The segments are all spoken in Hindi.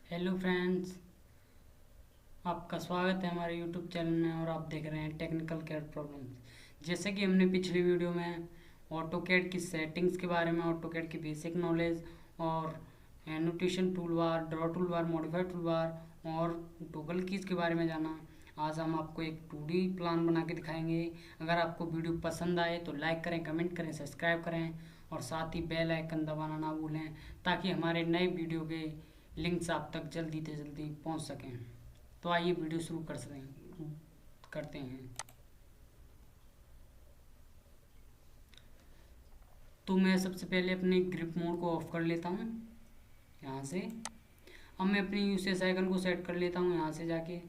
हेलो फ्रेंड्स, आपका स्वागत है हमारे यूट्यूब चैनल में और आप देख रहे हैं टेक्निकल कैड प्रॉब्लम्स। जैसे कि हमने पिछली वीडियो में ऑटो कैड की सेटिंग्स के बारे में, ऑटो कैड की बेसिक नॉलेज और annotation toolbar, draw toolbar, modify toolbar और टॉगल कीज के बारे में जाना। आज हम आपको एक 2D प्लान बना के दिखाएंगे। अगर आपको वीडियो पसंद आए तो लाइक करें, कमेंट करें, सब्सक्राइब करें और साथ ही बेल आइकन दबाना ना भूलें ताकि हमारे नए वीडियो के लिंक्स आप तक जल्दी से जल्दी पहुंच सकें। तो आइए वीडियो शुरू करते हैं। तो मैं सबसे पहले अपने ग्रिप मोड को ऑफ कर लेता हूँ यहाँ से। अब मैं अपनी यूसेज आइकन को सेट कर लेता हूँ यहाँ से जाके।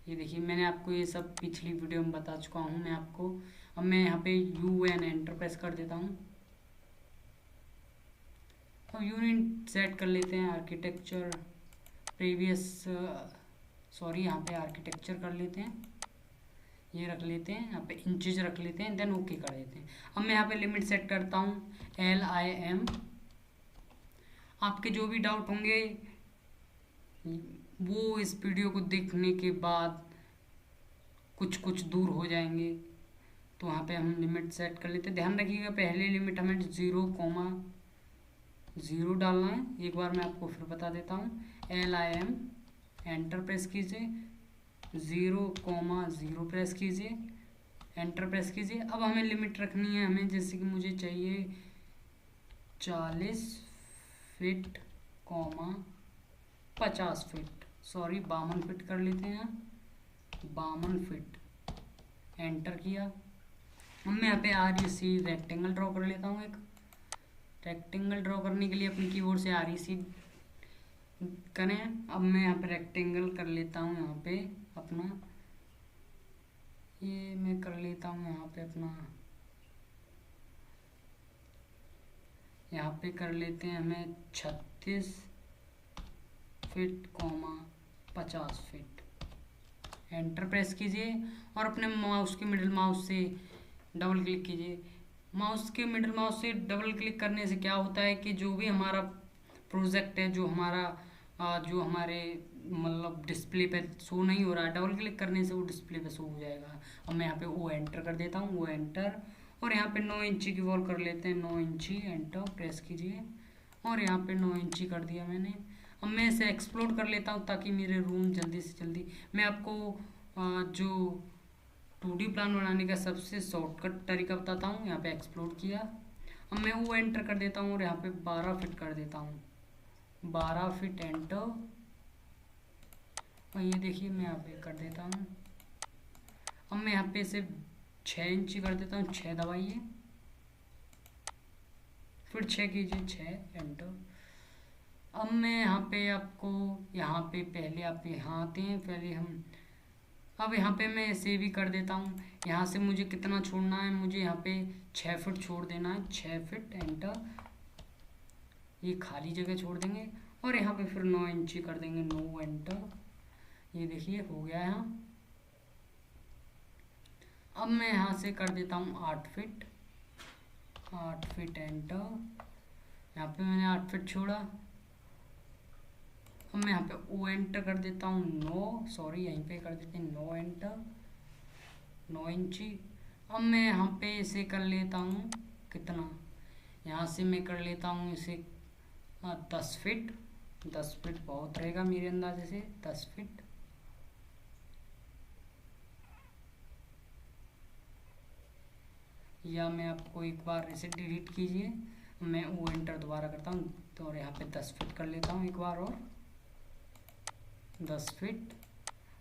ये देखिए, मैंने आपको ये सब पिछली वीडियो में बता चुका हूँ मैं आपको। अब मैं यहाँ पे UN एंटर प्रेस कर देता हूँ। अब यूनिट सेट कर लेते हैं, आर्किटेक्चर प्रीवियस यहाँ पे आर्किटेक्चर कर लेते हैं, ये रख लेते हैं, यहाँ पे इंचेज रख लेते हैं, देन ओके कर देते हैं। अब मैं यहाँ पे लिमिट सेट करता हूँ LIM। आपके जो भी डाउट होंगे वो इस वीडियो को देखने के बाद कुछ कुछ दूर हो जाएंगे। तो वहाँ पे हम लिमिट सेट कर लेते हैं। ध्यान रखिएगा, पहले लिमिट हमें 0,0 डालना है। एक बार मैं आपको फिर बता देता हूँ। LIM एंटर प्रेस कीजिए, 0,0 प्रेस कीजिए, एंटर प्रेस कीजिए। अब हमें लिमिट रखनी है, हमें जैसे कि मुझे चाहिए 40 फीट 50 फीट, 52 फीट कर लेते हैं, 52 फीट, एंटर किया। अब मैं यहाँ पे REC रेक्टेंगल ड्रॉ कर लेता हूँ। एक रेक्टेंगल ड्रॉ करने के लिए अपनी कीबोर्ड से REC करें। अब मैं यहाँ पे रेक्टेंगल कर लेता हूँ, यहाँ पे अपना ये मैं कर लेता हूँ, यहाँ पे अपना यहाँ पे कर लेते हैं हमें 36 फीट 50 फीट, एंटर प्रेस कीजिए और अपने माउस के मिडिल माउस से डबल क्लिक कीजिए। माउस के मिडिल माउस से डबल क्लिक करने से क्या होता है कि जो भी हमारा प्रोजेक्ट है, जो हमारे मतलब डिस्प्ले पे शो नहीं हो रहा है, डबल क्लिक करने से वो डिस्प्ले पे शो हो जाएगा। अब मैं यहाँ पे वो एंटर कर देता हूँ, वो एंटर, और यहाँ पे 9 इंची की वॉल कर लेते हैं, 9 इंची, एंटर प्रेस कीजिए और यहाँ पे 9 इंची कर दिया मैंने। अब मैं इसे एक्सप्लोर कर लेता हूँ ताकि मेरे रूम जल्दी से जल्दी, मैं आपको जो 2D प्लान बनाने का सबसे शॉर्टकट तरीका बताता हूँ। यहाँ पे एक्सप्लोर किया, अब मैं वो एंटर कर देता हूँ और यहाँ पे 12 फीट कर देता हूँ, 12 फीट, एंटर। और ये देखिए मैं यहाँ पे कर देता हूँ। अब मैं यहाँ पे इसे 6 इंची कर देता हूँ, 6 दबाइए, फिर 6 कीजिए, 6, एंटर। अब मैं यहाँ पे आपको यहाँ पे पहले आप यहाँ आते हैं, पहले हम अब यहाँ पे मैं ऐसे भी कर देता हूँ। यहाँ से मुझे कितना छोड़ना है, मुझे यहाँ पे 6 फीट छोड़ देना है, 6 फीट, एंटर। ये खाली जगह छोड़ देंगे और यहाँ पे फिर 9 इंची कर देंगे, 9, एंटर। ये देखिए हो गया यहाँ। अब मैं यहाँ से कर देता हूँ 8 फीट, 8 फीट, एंटर। यहाँ पे मैंने 8 फीट छोड़ा। अब मैं यहाँ पे ओ एंटर कर देता हूँ, 9, यहीं पे कर देते हैं 9, एंटर, 9 इंची। अब मैं यहाँ पे इसे कर लेता हूँ कितना, यहाँ से मैं कर लेता हूँ इसे 10 फीट, 10 फीट बहुत रहेगा मेरे अंदाजे से, 10 फीट। या मैं आपको एक बार इसे डिलीट कीजिए, मैं वो एंटर दोबारा करता हूँ तो और यहाँ पे 10 फीट कर लेता हूँ एक बार और, 10 फीट,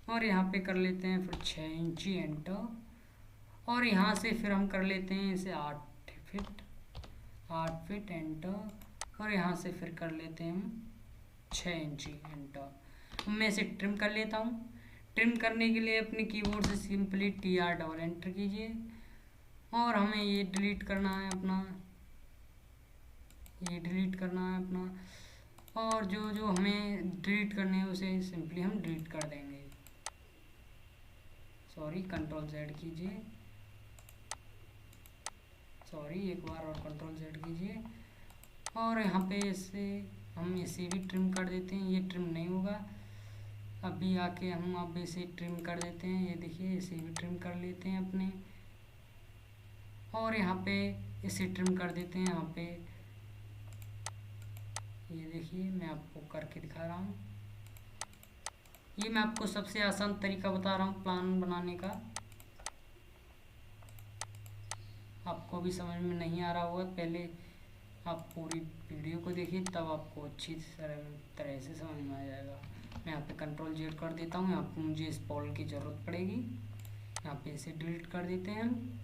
और यहाँ पे कर लेते हैं फिर 6 इंची, एंटर। और यहाँ से फिर हम कर लेते हैं इसे 8 फीट, 8 फीट, एंटर। और यहाँ से फिर कर लेते हैं हम 6 इंची, एंटर। मैं इसे ट्रिम कर लेता हूँ। ट्रिम करने के लिए अपने कीबोर्ड से सिंपली TR डबल एंटर कीजिए और हमें ये डिलीट करना है अपना, ये डिलीट करना है अपना, और जो जो हमें डिलीट करने हैं उसे सिंपली हम डिलीट कर देंगे। कंट्रोल Z कीजिए, एक बार और कंट्रोल Z कीजिए और यहाँ पे इसे हम इसे भी ट्रिम कर देते हैं, ये ट्रिम नहीं होगा। अभी आके हम अब इसे ट्रिम कर देते हैं, ये देखिए इसे भी ट्रिम कर लेते हैं अपने, और यहाँ पे इसे ट्रिम कर देते हैं यहाँ पे। ये देखिए मैं आपको करके दिखा रहा हूँ, ये मैं आपको सबसे आसान तरीका बता रहा हूँ प्लान बनाने का। आपको भी समझ में नहीं आ रहा होगा, पहले आप पूरी वीडियो को देखिए तब आपको अच्छी तरह से समझ में आ जाएगा। मैं यहाँ पे कंट्रोल जेड कर देता हूँ, यहाँ पे मुझे इस बॉल की ज़रूरत पड़ेगी, यहाँ पे इसे डिलीट कर देते हैं हम,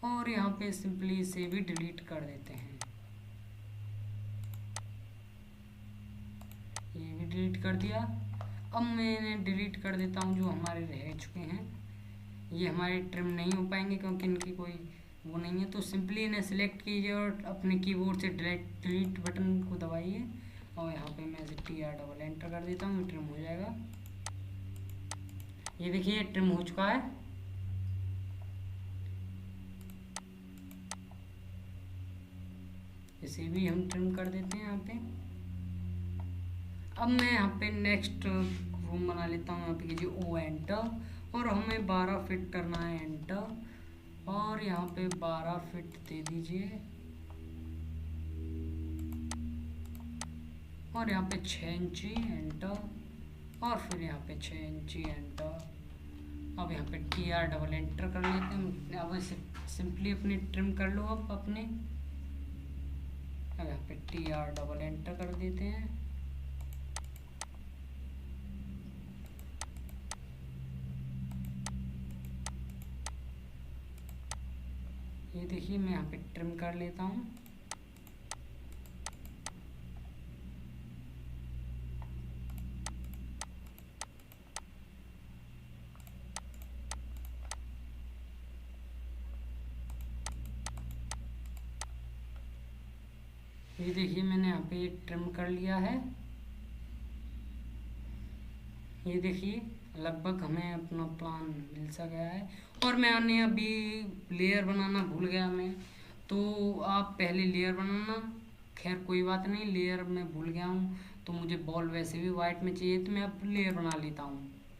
और यहाँ पे सिंपली इसे भी डिलीट कर देते हैं। ये भी डिलीट कर दिया। अब मैं डिलीट कर देता हूँ जो हमारे रह चुके हैं, ये हमारे ट्रिम नहीं हो पाएंगे क्योंकि इनकी कोई वो नहीं है। तो सिंपली इन्हें सिलेक्ट कीजिए और अपने कीबोर्ड से डिलीट बटन को दबाइए, और यहाँ पे मैं TR डबल एंटर कर देता हूँ, ट्रिम हो जाएगा। ये देखिए ट्रिम हो चुका है। इसे भी हम ट्रिम कर देते हैं यहाँ पे। अब मैं यहाँ पे नेक्स्ट रूम बना लेता हूँ, यहाँ पे कीजिए O एंटर, और हमें 12 फिट करना है, एंटर, और यहाँ पे 12 फिट दे दीजिए, और यहाँ पे 6 इंची एंटर, और फिर यहाँ पे 6 इंची एंटर। अब यहाँ पे TR डबल एंटर कर लेते हैं। अब इसे सिंपली अपने ट्रिम कर लो अब अपने। अब यहाँ पे TR डबल एंटर कर देते हैं। ये देखिए मैं यहाँ पे ट्रिम कर लेता हूँ। ये देखिए मैंने यहाँ पे ये ट्रिम कर लिया है। ये देखिए लगभग हमें अपना प्लान मिल सा गया है। और मैंने अभी लेयर बनाना भूल गया मैं, तो आप पहले लेयर बनाना। खैर कोई बात नहीं, लेयर मैं भूल गया हूँ, तो मुझे बॉल वैसे भी वाइट में चाहिए, तो मैं अब लेयर बना लेता हूँ।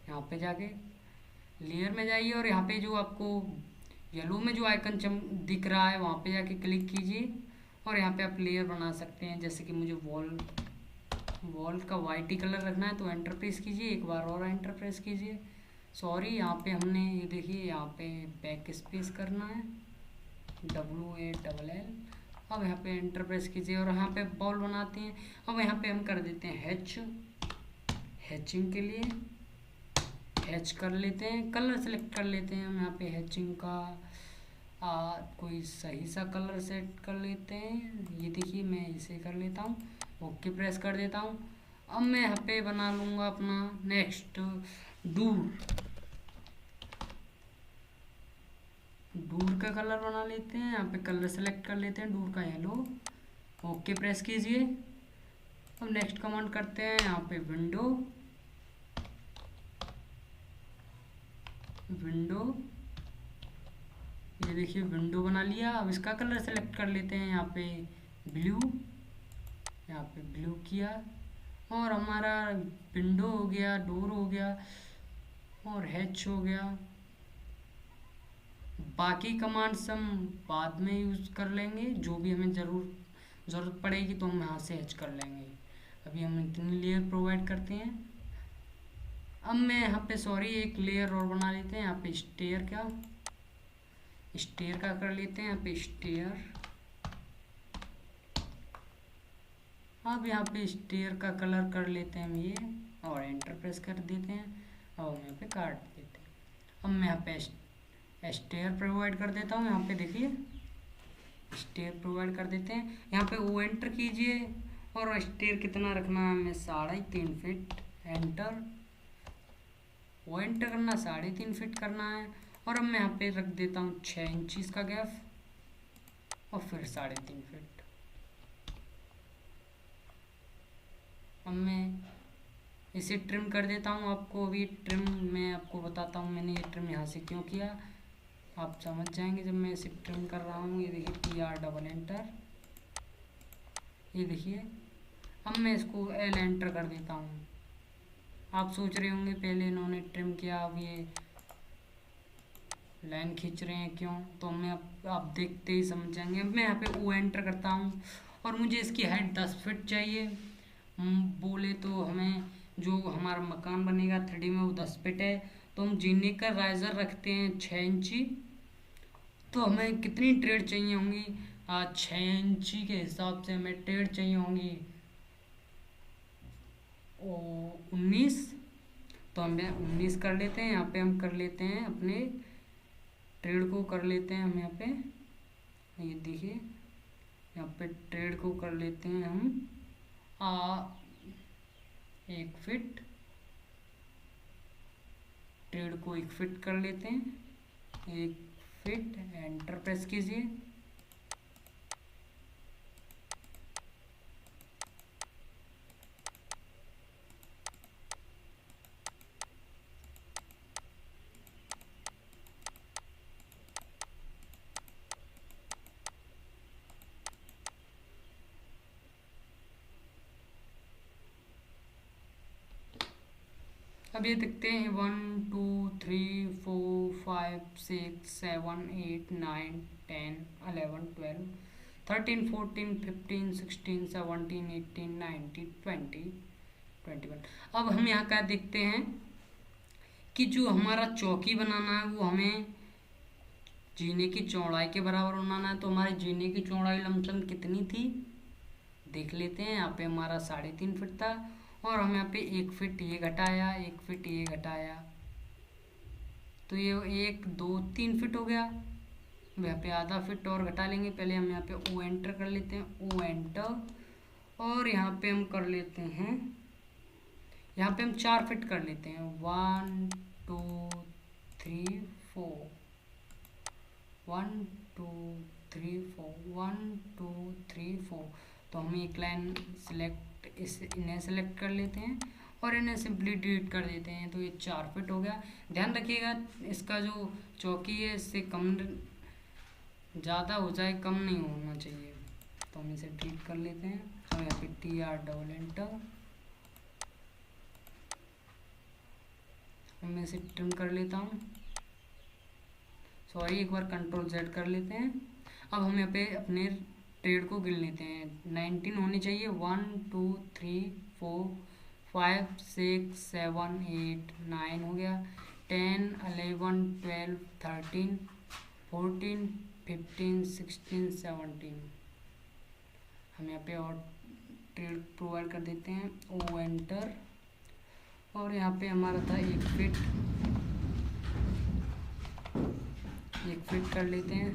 यहाँ पे जाके लेयर में जाइए, और यहाँ पे जो आपको येलो में जो आइकन दिख रहा है वहाँ पे जाके क्लिक कीजिए, और यहाँ पे आप लेयर बना सकते हैं। जैसे कि मुझे वॉल का वाइट ही कलर रखना है, तो एंटर प्रेस कीजिए, एक बार और एंटर प्रेस कीजिए। सॉरी, यहाँ पे हमने ये देखिए यहाँ पे बैक स्पेस करना है, WALL। अब यहाँ पे एंटर प्रेस कीजिए, और यहाँ पे बॉल बनाते हैं। अब यहाँ पे हम कर देते हैं हैचिंग के लिए हैच कर लेते हैं, कलर सेलेक्ट कर लेते हैं हम यहाँ पे हैचिंग का कोई सही सा कलर सेट कर लेते हैं। ये देखिए मैं इसे कर लेता हूँ, ओके प्रेस कर देता हूँ। अब मैं यहाँ पे बना लूँगा अपना नेक्स्ट डूर का कलर बना लेते हैं। यहाँ पे कलर सेलेक्ट कर लेते हैं, डूर का येलो, ओके प्रेस कीजिए। अब नेक्स्ट कमांड करते हैं, यहाँ पे विंडो ये देखिए विंडो बना लिया। अब इसका कलर सेलेक्ट कर लेते हैं, यहाँ पे ब्लू, यहाँ पे ब्लू किया, और हमारा विंडो हो गया, डोर हो गया, और हैच हो गया। बाकी कमांड्स हम बाद में यूज़ कर लेंगे, जो भी हमें ज़रूरत पड़ेगी तो हम यहाँ से हैच कर लेंगे। अभी हम इतनी लेयर प्रोवाइड करते हैं। अब मैं यहाँ पे एक लेयर और बना लेते हैं, यहाँ पे स्टेयर का कर लेते हैं, यहाँ पे स्टेयर। अब यहाँ पे स्टेयर का कलर कर लेते हैं हम ये, और एंटर प्रेस कर देते हैं, और यहाँ पे काट देते हैं। अब मैं यहाँ पे स्टेयर प्रोवाइड कर देता हूँ, यहाँ पे देखिए स्टेयर प्रोवाइड कर देते हैं। यहाँ पे वो एंटर कीजिए, और स्टेयर कितना रखना है हमें, 3.5 फीट, एंटर। वो एंटर करना 3.5 फीट करना है। और अब मैं यहाँ पे रख देता हूँ 6 इंचीज़ का गैप, और फिर 3.5 फीट। अब मैं इसे ट्रिम कर देता हूँ। आपको अभी ट्रिम मैं आपको बताता हूँ मैंने ये ट्रिम यहाँ से क्यों किया, आप समझ जाएंगे जब मैं इसे ट्रिम कर रहा हूँ। ये देखिए TR डबल एंटर, ये देखिए अब मैं इसको एल एंटर कर देता हूँ। आप सोच रहे होंगे पहले इन्होंने ट्रिम किया, अब ये लाइन खींच रहे हैं क्यों, तो मैं आप देखते ही समझ जाएंगे। अब मैं यहाँ पे ओ एंटर करता हूँ और मुझे इसकी हाइट 10 फीट चाहिए। बोले तो हमें जो हमारा मकान बनेगा 3D में वो 10 फीट है, तो हम जीने का राइजर रखते हैं 6 इंची। तो हमें कितनी ट्रेड चाहिए होंगी, 6 इंची के हिसाब से हमें ट्रेड चाहिए होंगी 19। तो हम 19 कर लेते हैं। यहाँ पे हम कर लेते हैं अपने ट्रेड को कर लेते हैं हम यहाँ पे, ये देखिए यहाँ पे ट्रेड को कर लेते हैं हम 1 फीट। ट्रेड को 1 फीट कर लेते हैं, 1 फीट। एंटर प्रेस कीजिए। अब ये देखते हैं 1 2 3 4 5 6 7 8 9 10 11 12 13 14 15 16 17 18 19 20 21। अब हम यहाँ क्या देखते हैं कि जो हमारा चौकी बनाना है वो हमें जीने की चौड़ाई के बराबर बनाना है। तो हमारे जीने की चौड़ाई लमसम कितनी थी देख लेते हैं। यहाँ पे हमारा 3.5 फीट था और हम यहाँ पे 1 फीट ये घटाया, 1 फीट ये घटाया, तो ये 1 2 3 फीट हो गया। यहाँ पे आधा फीट और घटा लेंगे। पहले हम यहाँ पे ओ एंटर कर लेते हैं, ओ एंटर, और यहाँ पे हम कर लेते हैं, यहाँ पे हम 4 फीट कर लेते हैं। 1 2 3 4 1 2 3 4 1 2 3 4। तो हम एक लाइन इन्हें सेलेक्ट कर लेते हैं और इन्हें सिंपली डिलीट कर देते हैं। तो ये 4 फीट हो गया। ध्यान रखिएगा इसका जो चौकी है इससे कम ज़्यादा हो जाए, कम नहीं होना चाहिए। तो हम इसे डिलीट कर लेते हैं और यहाँ पे TR एंटर, मैं इसे ट्रिम कर लेता हूँ। सॉरी, एक बार Ctrl Z कर लेते हैं। अब हम यहाँ पे अपने ट्रेड को गिन लेते हैं। 19 होनी चाहिए। 1 2 3 4 5 6 7 8 9 हो गया। 10 11 12 13 14 15 16 17। हम यहाँ पे और ट्रेड प्रोवाइड कर देते हैं, ओ एंटर, और यहाँ पे हमारा था 1 फीट, 1 फीट कर लेते हैं।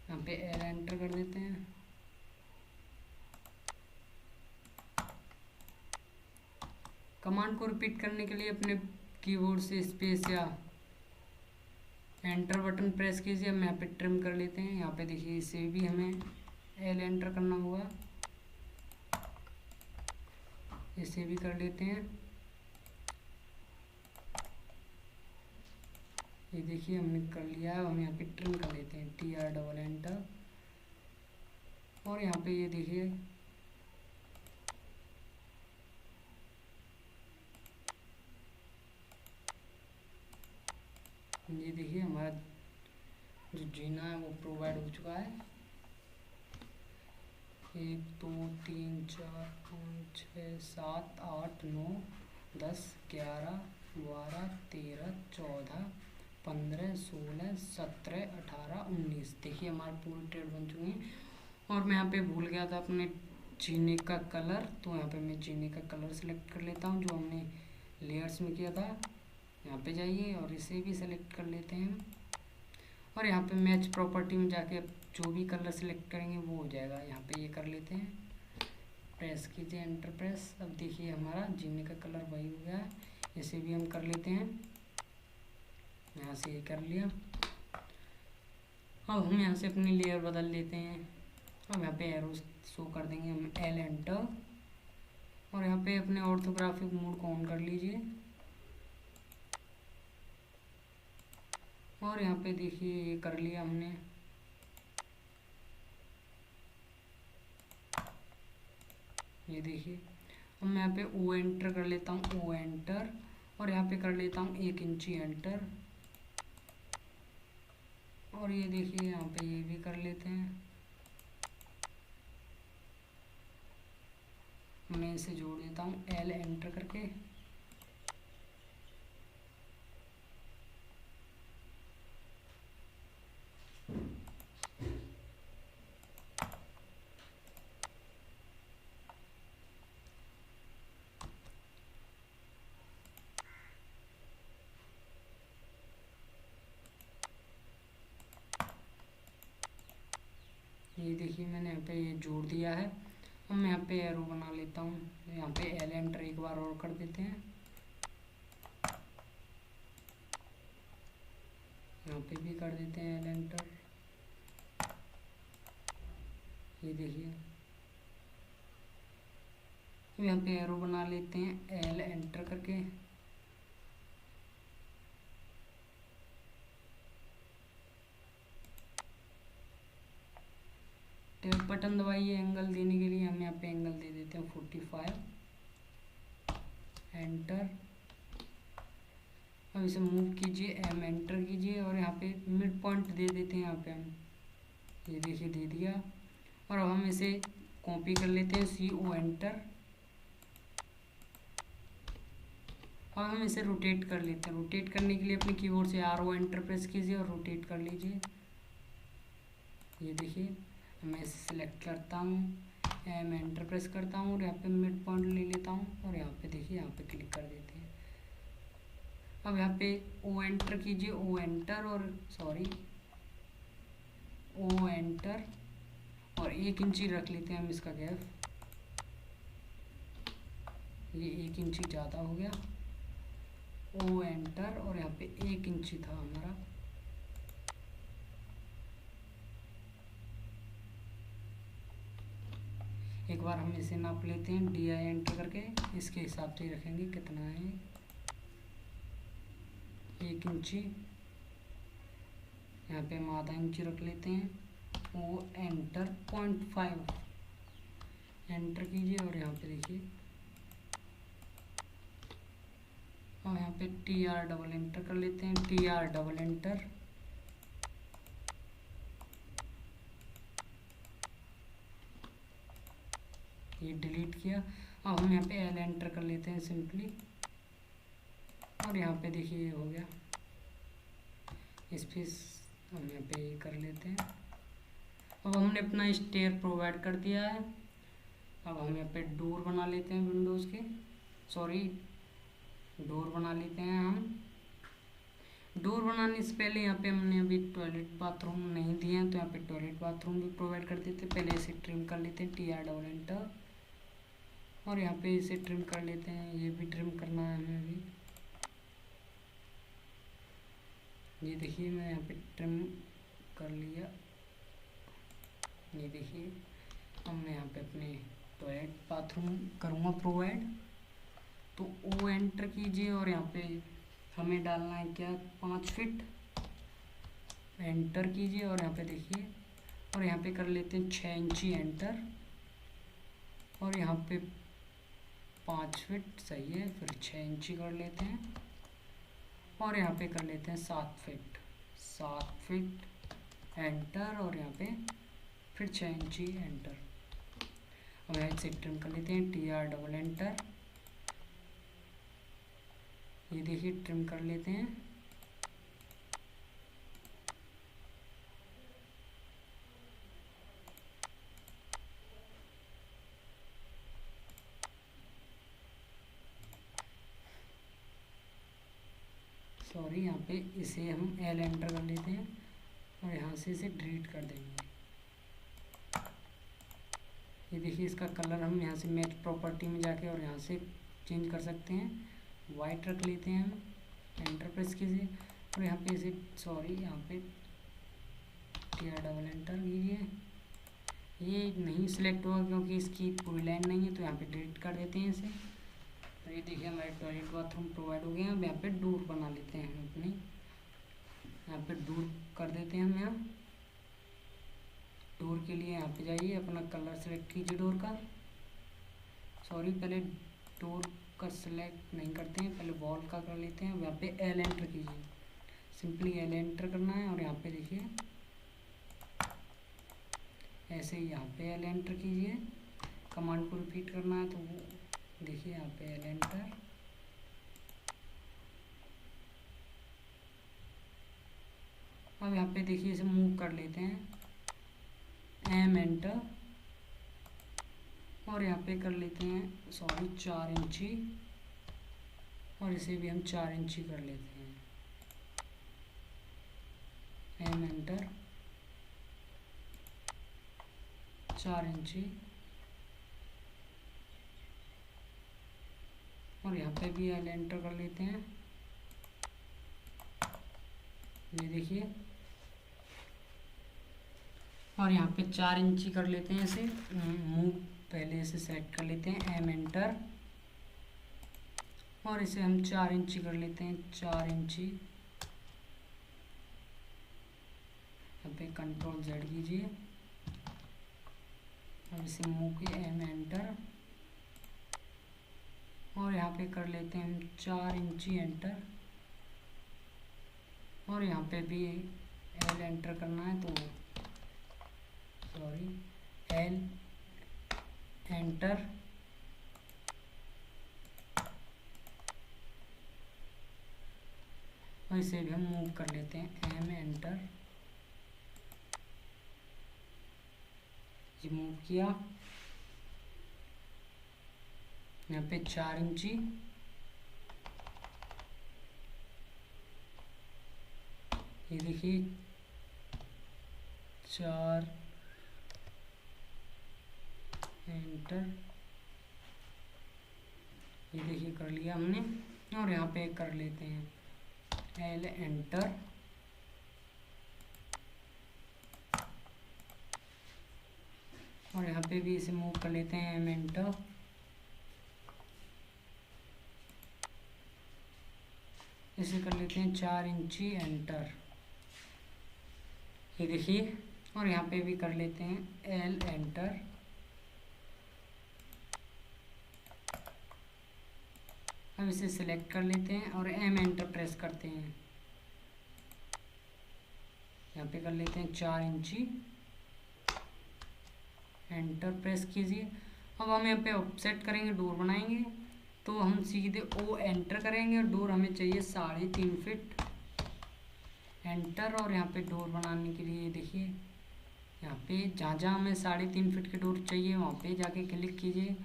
यहाँ पे एल एंटर कर देते हैं। कमांड को रिपीट करने के लिए अपने कीबोर्ड से स्पेस या एंटर बटन प्रेस कीजिए। हम यहाँ पे ट्रिम कर लेते हैं। यहाँ पे देखिए इसे भी हमें एल एंटर करना होगा, इसे भी कर लेते हैं। ये देखिए हमने कर लिया है। हम यहाँ पे ट्रिम कर लेते हैं, TR एंटर, और यहाँ पे ये देखिए हमारा जो जीना है वो प्रोवाइड हो चुका है। 1 2 3 4 5 6 7 8 9 10 11 12 13 14 15 16 17 18 19। देखिए हमारे पूरे ट्रेड बन चुके हैं। और मैं यहाँ पे भूल गया था अपने जीने का कलर, तो यहाँ पे मैं जीने का कलर सेलेक्ट कर लेता हूँ जो हमने लेयर्स में किया था। यहाँ पे जाइए और इसे भी सेलेक्ट कर लेते हैं और यहाँ पे मैच प्रॉपर्टी में जाके जो भी कलर सेलेक्ट करेंगे वो हो जाएगा। यहाँ पे ये कर लेते हैं, प्रेस कीजिए एंटर प्रेस। अब देखिए हमारा जीने का कलर वही हो गया है। इसे भी हम कर लेते हैं, यहाँ से ये कर लिया। अब हम यहाँ से अपनी लेयर बदल लेते हैं। अब यहाँ पे एरो शो कर देंगे हम, एल एंटर, और यहाँ पे अपने ऑर्थोग्राफिक मोड को ऑन कर लीजिए। और यहाँ पे देखिए ये कर लिया हमने। ये देखिए। अब मैं यहाँ पे ओ एंटर कर लेता हूँ, ओ एंटर, और यहाँ पे कर लेता हूँ 1 इंची एंटर। और ये देखिए यहाँ पे ये भी कर लेते हैं। मैं इसे जोड़ देता हूँ एल एंटर करके। ये देखिए मैंने यहाँ पे ये जोड़ दिया है। अब मैं यहाँ पे एरो बना लेता हूँ। यहाँ पे एल एंटर एक बार और कर देते हैं। यहाँ पे भी कर देते हैं एल एंटर। ये देखिए अब यहाँ पे एरो बना लेते हैं एल एंटर करके। टैब बटन दबाइए एंगल देने के लिए। हम यहाँ पे एंगल दे देते हैं 45, एंटर। अब इसे मूव कीजिए, एम एंटर कीजिए, और यहाँ पे मिड पॉइंट दे देते हैं यहाँ पे हम। ये देखिए दे दिया। और अब हम इसे कॉपी कर लेते हैं, सी ओ एंटर। अब हम इसे रोटेट कर लेते हैं। रोटेट करने के लिए अपने कीबोर्ड से आर ओ एंटर प्रेस कीजिए और रोटेट कर लीजिए। ये देखिए मैं इसे सेलेक्ट करता हूँ, एम एंटर प्रेस करता हूँ, और यहाँ पे मिड पॉइंट ले लेता हूँ, और यहाँ पे देखिए यहाँ पे क्लिक कर देते हैं। अब यहाँ पे ओ एंटर कीजिए, ओ एंटर, और सॉरी ओ एंटर, और 1 इंची रख लेते हैं हम इसका गैप। ये 1 इंची ज़्यादा हो गया। ओ एंटर, और यहाँ पे 1 इंची था हमारा। एक बार हम इसे नाप लेते हैं, डी आई एंटर करके। इसके हिसाब से रखेंगे कितना है, 1 इंची। यहाँ पे हम आधा इंची रख लेते हैं। ओ एंटर 0.5 एंटर कीजिए, और यहाँ पे देखिए। और यहाँ पे टी आर डबल एंटर कर लेते हैं, टी आर डबल एंटर। ये डिलीट किया। अब हम यहाँ पे एल एंटर कर लेते हैं सिंपली, और यहाँ पे देखिए ये हो गया। इस पे हम यहाँ पे ये कर लेते हैं। अब हमने अपना स्टेयर प्रोवाइड कर दिया है। अब हम यहाँ पे डोर बना लेते हैं विंडोज़ के, सॉरी डोर बना लेते हैं हम। डोर बनाने से पहले यहाँ पे हमने अभी टॉयलेट बाथरूम नहीं दिए हैं, तो यहाँ पे टॉयलेट बाथरूम भी प्रोवाइड कर देते हैं। पहले इसे ट्रिम कर लेते हैं, टी आर डबल एंटर, और यहाँ पे इसे ट्रिम कर लेते हैं। ये भी ट्रिम करना है हमें अभी। ये देखिए मैं यहाँ पे ट्रिम कर लिया। ये देखिए अब मैं यहाँ पे अपने टॉयलेट बाथरूम करूँगा प्रोवाइड। तो ओ एंटर कीजिए, और यहाँ पे हमें डालना है क्या, 5 फीट। एंटर कीजिए, और यहाँ पे देखिए, और यहाँ पे कर लेते हैं 6 इंची एंटर, और यहाँ पे 5 फीट सही है, फिर 6 इंची कर लेते हैं, और यहाँ पे कर लेते हैं 7 फीट। 7 फीट एंटर, और यहाँ पे फिर 6 इंची एंटर। अब यहाँ से ट्रिम कर लेते हैं, टी आर डबल एंटर। ये देखिए ट्रिम कर लेते हैं। सॉरी यहाँ पे इसे हम एल एंटर कर लेते हैं, और यहाँ से इसे डिलीट कर देंगे। ये देखिए इसका कलर हम यहाँ से मैच प्रॉपर्टी में जाके और यहाँ से चेंज कर सकते हैं। वाइट रख लेते हैं हम, एंटर प्रेस कीजिए, और यहाँ पे इसे सॉरी यहाँ पे टी आर डबल एंटर कीजिए। ये नहीं सिलेक्ट हुआ क्योंकि इसकी पूरी लाइन नहीं है, तो यहाँ पे डिलीट कर देते हैं इसे। तो ये देखिए हमारे टॉयलेट बाथरूम प्रोवाइड हो गए हैं। अब यहाँ पे डोर बना लेते हैं हम अपनी। यहाँ पे डोर कर देते हैं हम। यहाँ डोर के लिए यहाँ पे जाइए, अपना कलर सेलेक्ट कीजिए डोर का, सॉरी, पहले डोर का सिलेक्ट नहीं करते हैं, पहले वॉल का कर लेते हैं। यहाँ पे एल एंटर कीजिए, सिंपली एल एंटर करना है और यहाँ पे देखिए ऐसे ही यहाँ पे एल एंटर कीजिए। कमांड को रिपीट करना है तो वो देखिए यहाँ पे एल एंटर, अब यहाँ पे देखिए इसे मूव कर लेते हैं, एम एंटर, और यहाँ पे कर लेते हैं सॉरी 4 इंची, और इसे भी हम 4 इंची कर लेते हैं, एम एंटर 4 इंची, और यहाँ पे भी एल एंटर कर लेते हैं। ये देखिए, और यहाँ पे 4 इंची कर लेते हैं इसे मूव, पहले इसे सेट कर लेते हैं, एम एंटर, और इसे हम 4 इंची कर लेते हैं, 4 इंची। यहाँ पे कंट्रोल जेड कीजिए, अब इसे मूव किए, एम एंटर, और यहाँ पे कर लेते हैं हम 4 इंची एंटर, और यहाँ पे भी एल एंटर करना है तो सॉरी एल एंटर, और इसे भी हम मूव कर लेते हैं, एम एंटर, ये मूव किया, यहाँ पे 4 इंची, ये देखिए 4 एंटर, ये देखिए कर लिया हमने, और यहाँ पे कर लेते हैं एल एंटर, और यहाँ पे भी इसे मूव कर लेते हैं, एम एंटर, इसे कर लेते हैं 4 इंची एंटर, ये देखिए, और यहाँ पे भी कर लेते हैं एल एंटर, अब इसे सिलेक्ट कर लेते हैं और एम एंटर प्रेस करते हैं, यहाँ पे कर लेते हैं 4 इंची, एंटर प्रेस कीजिए। अब हम यहाँ पे ऑफसेट करेंगे, डोर बनाएंगे, तो हम सीधे ओ एंटर करेंगे, डोर हमें चाहिए 3.5 फीट, एंटर, और यहाँ पे डोर बनाने के लिए देखिए यहाँ पे जहाँ जहाँ हमें 3.5 फीट के डोर चाहिए वहाँ पे जाके क्लिक कीजिए,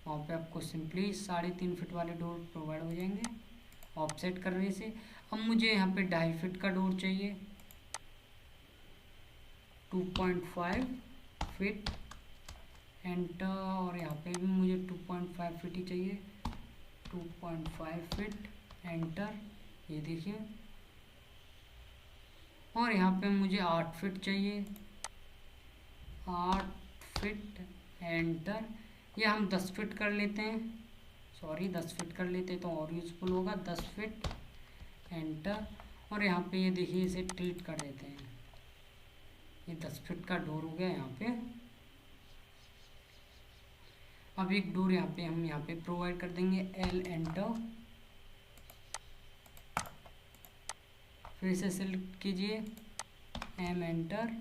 वहाँ पे आपको सिंपली 3.5 फीट वाले डोर प्रोवाइड हो जाएंगे ऑफसेट करने से। अब मुझे यहाँ पे 2.5 फीट का डोर चाहिए, 2.5 फीट, एंटर, और यहाँ पे भी मुझे 2.5 फीट ही चाहिए, 2.5 फीट, एंटर, ये देखिए, और यहाँ पे मुझे 8 फीट चाहिए, 8 फीट, एंटर, या हम 10 फीट कर लेते हैं, सॉरी 10 फीट कर लेते हैं तो और यूज़फुल होगा, 10 फीट, एंटर, और यहाँ पे ये देखिए इसे टिल्ट कर देते हैं, ये 10 फीट का डोर हो गया यहाँ पे। अब एक डोर यहाँ पे हम यहाँ पे प्रोवाइड कर देंगे, एल एंटर, फिर इसे सेलेक्ट कीजिए, एम एंटर,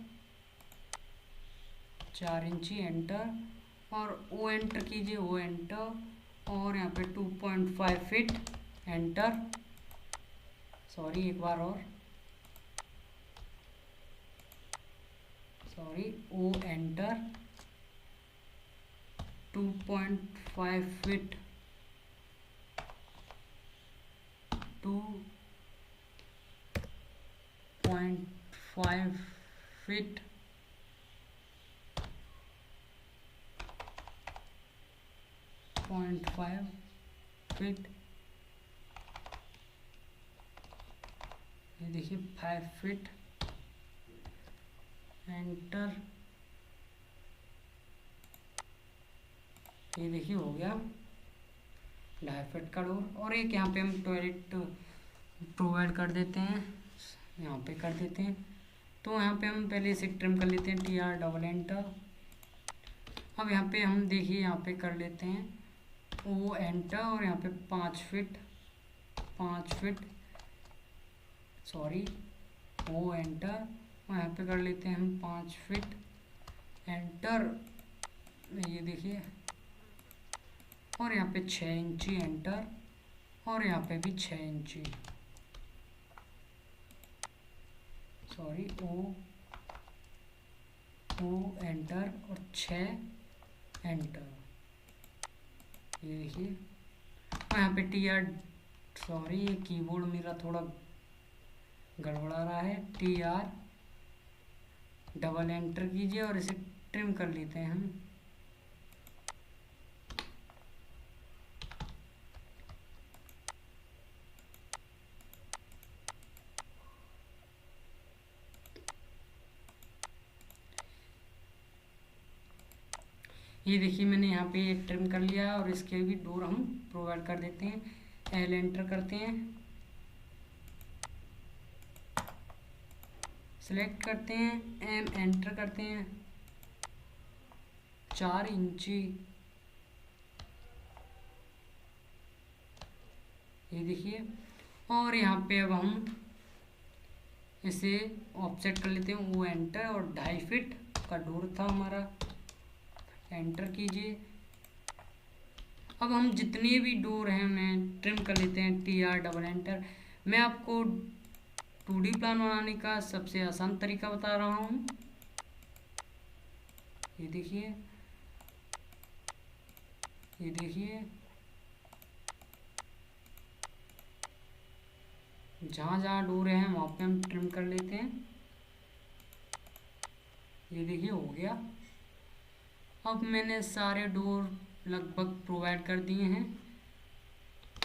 4 इंची, एंटर, और ओ एंटर कीजिए, ओ एंटर, और यहाँ पे 2.5 फीट, एंटर, सॉरी एक बार और, sorry oh enter, 2.5 feet, 2.5 feet, feet, ये देखिए 5 फीट, एंटर, ये देखिए हो गया 2.5 फीट का डोर। और एक यहाँ पे हम टॉयलेट प्रोवाइड कर देते हैं, यहाँ पे कर देते हैं, तो यहाँ पे हम पहले इसे ट्रिम कर लेते हैं, TR डबल एंटर। अब यहाँ पे हम देखिए यहाँ पे कर लेते हैं ओ एंटर और यहाँ पे 5 फीट सॉरी ओ एंटर और यहाँ पे कर लेते हैं हम 5 फीट एंटर। ये देखिए और यहाँ पे 6 इंची एंटर और यहाँ पे भी 6 इंची सॉरी ओ एंटर और 6 एंटर। ये देखिए और यहाँ पे TR सॉरी ये कीबोर्ड मेरा थोड़ा गड़बड़ा रहा है। TR डबल एंटर कीजिए और इसे ट्रिम कर लेते हैं हम। ये देखिए मैंने यहाँ पे एक ट्रिम कर लिया और इसके भी डोर हम प्रोवाइड कर देते हैं। L एंटर करते हैं, सेलेक्ट करते हैं, M एंटर करते हैं, 4 इंची। ये देखिए और यहाँ पे अब हम इसे ऑफसेट कर लेते हैं। वो एंटर और 2.5 फीट का डोर था हमारा, एंटर कीजिए। अब हम जितने भी डोर हैं उन्हें ट्रिम कर लेते हैं। TR double enter. मैं आपको 2D प्लान बनाने का सबसे आसान तरीका बता रहा हूँ। ये देखिए जहाँ जहाँ डोर हैं वहाँ पे हम ट्रिम कर लेते हैं। ये देखिए हो गया। अब मैंने सारे डोर लगभग प्रोवाइड कर दिए हैं।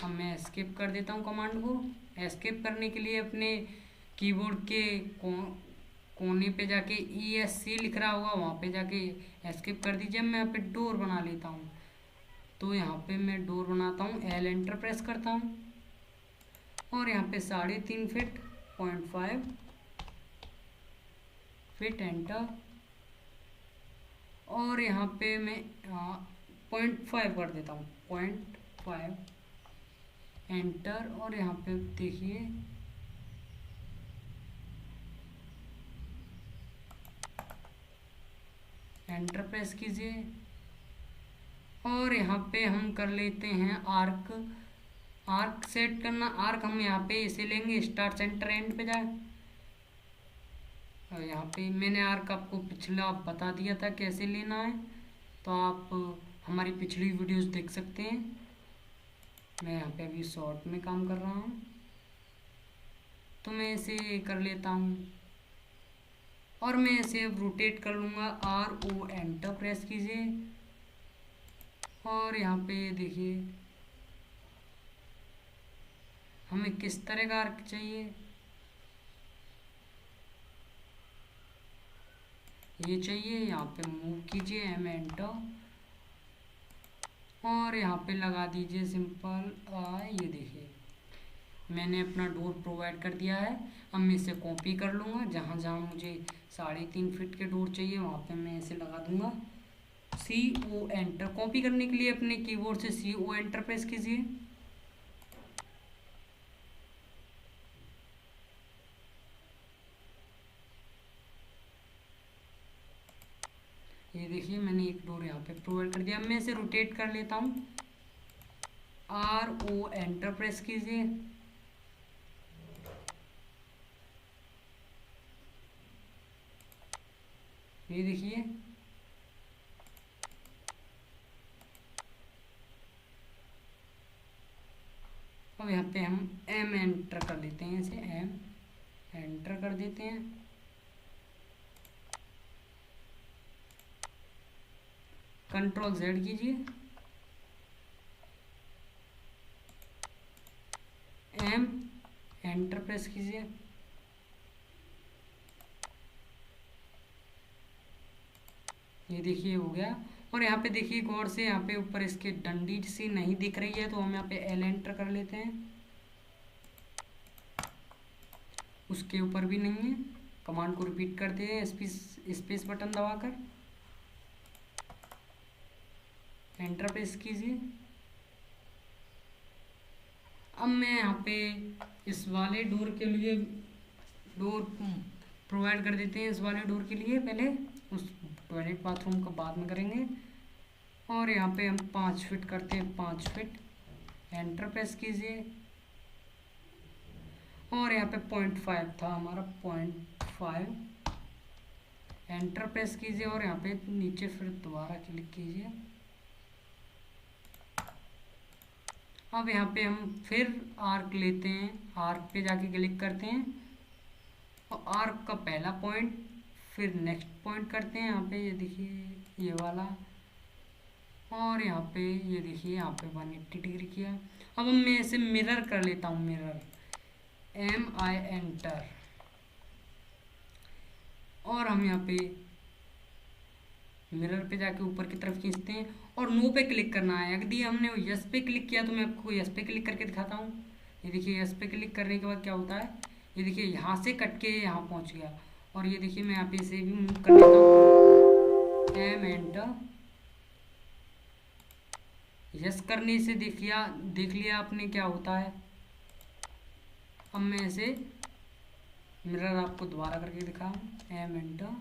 अब मैं एस्केप कर देता हूँ कमांड को। एस्केप करने के लिए अपने कीबोर्ड के कोने पे जाके ESC लिख रहा होगा वहाँ पे जाके एस्केप कर दीजिए। मैं यहाँ पे डोर बना लेता हूँ, तो यहाँ पे मैं डोर बनाता हूँ। L एंटर प्रेस करता हूँ और यहाँ पे 3.5 फीट 0.5 फीट एंटर और यहाँ पे मैं 0.5 कर देता हूँ, 0.5 एंटर और यहाँ पे देखिए एंटर प्रेस कीजिए और यहाँ पे हम कर लेते हैं आर्क सेट करना। आर्क हम यहाँ पे इसे लेंगे, स्टार्ट सेंटर एंड पे जाए। और यहाँ पे मैंने आर्क आपको पिछला बता दिया था कैसे लेना है, तो आप हमारी पिछली वीडियोस देख सकते हैं। मैं यहाँ पे अभी शॉर्ट में काम कर रहा हूँ, तो मैं इसे कर लेता हूँ और मैं इसे रोटेट कर लूँगा। RO एंटर प्रेस कीजिए और यहाँ पे देखिए हमें किस तरह का आर्क चाहिए। ये चाहिए, यहाँ पे मूव कीजिए, M एंटर और यहाँ पे लगा दीजिए सिंपल ये देखिए मैंने अपना डोर प्रोवाइड कर दिया है। अब मैं इसे कॉपी कर लूँगा, जहाँ जहाँ मुझे 3.5 फीट के डोर चाहिए वहाँ पे मैं इसे लगा दूँगा। CO enter. कॉपी करने के लिए अपने कीबोर्ड से CO एंटर प्रेस कीजिए। ये देखिए मैंने एक डोर यहाँ पे प्रोवाइड कर दिया। मैं इसे रोटेट कर लेता हूँ। RO एंटर प्रेस कीजिए। ये देखिए अब यहाँ पे हम M एंटर कर लेते हैं, इसे M एंटर कर देते हैं। Ctrl Z कीजिए, M एंटर प्रेस कीजिए। ये देखिए हो गया। और यहाँ पे देखिए गौर से, यहाँ पे ऊपर इसके डंडी सी नहीं दिख रही है, तो हम यहाँ पे L एंटर कर लेते हैं। उसके ऊपर भी नहीं है। कमांड को रिपीट करते हैं स्पेस बटन दबाकर, एंटर प्रेस कीजिए। अब मैं यहाँ पे इस वाले डोर के लिए डोर प्रोवाइड कर देते हैं। इस वाले डोर के लिए पहले, उस टॉयलेट बाथरूम का बाद में करेंगे। और यहाँ पे हम 5 फीट करते हैं, 5 फीट, एंटर प्रेस कीजिए। और यहाँ पे 0.5 था हमारा, 0.5, एंटर प्रेस कीजिए। और यहाँ पे नीचे फिर दोबारा क्लिक कीजिए। अब यहाँ पे हम फिर आर्क लेते हैं, आर्क पे जाके क्लिक करते हैं और आर्क का पहला पॉइंट, फिर नेक्स्ट पॉइंट करते हैं। यहाँ पे ये देखिए ये वाला, और यहाँ पे ये देखिए यहाँ पे 180 डिग्री किया। अब मैं इसे मिरर कर लेता हूँ, मिरर, MI एंटर। और हम यहाँ पे मिरर पे जाके ऊपर की तरफ खींचते हैं और नो पे क्लिक करना है। यदि हमने यस पे क्लिक किया तो मैं आपको यस पे क्लिक करके दिखाता हूँ। ये देखिए यस पे क्लिक करने के बाद क्या होता है, ये देखिए यहाँ से कट के यहाँ पहुँच गया। और ये देखिए मैं यहाँ पे इसे भी मूव कर लेता हूँ, M एंटर। यस करने से देख लिया आपने क्या होता है। अब मैं इसे मिरर आपको दोबारा करके दिखाऊँ, M एंटर।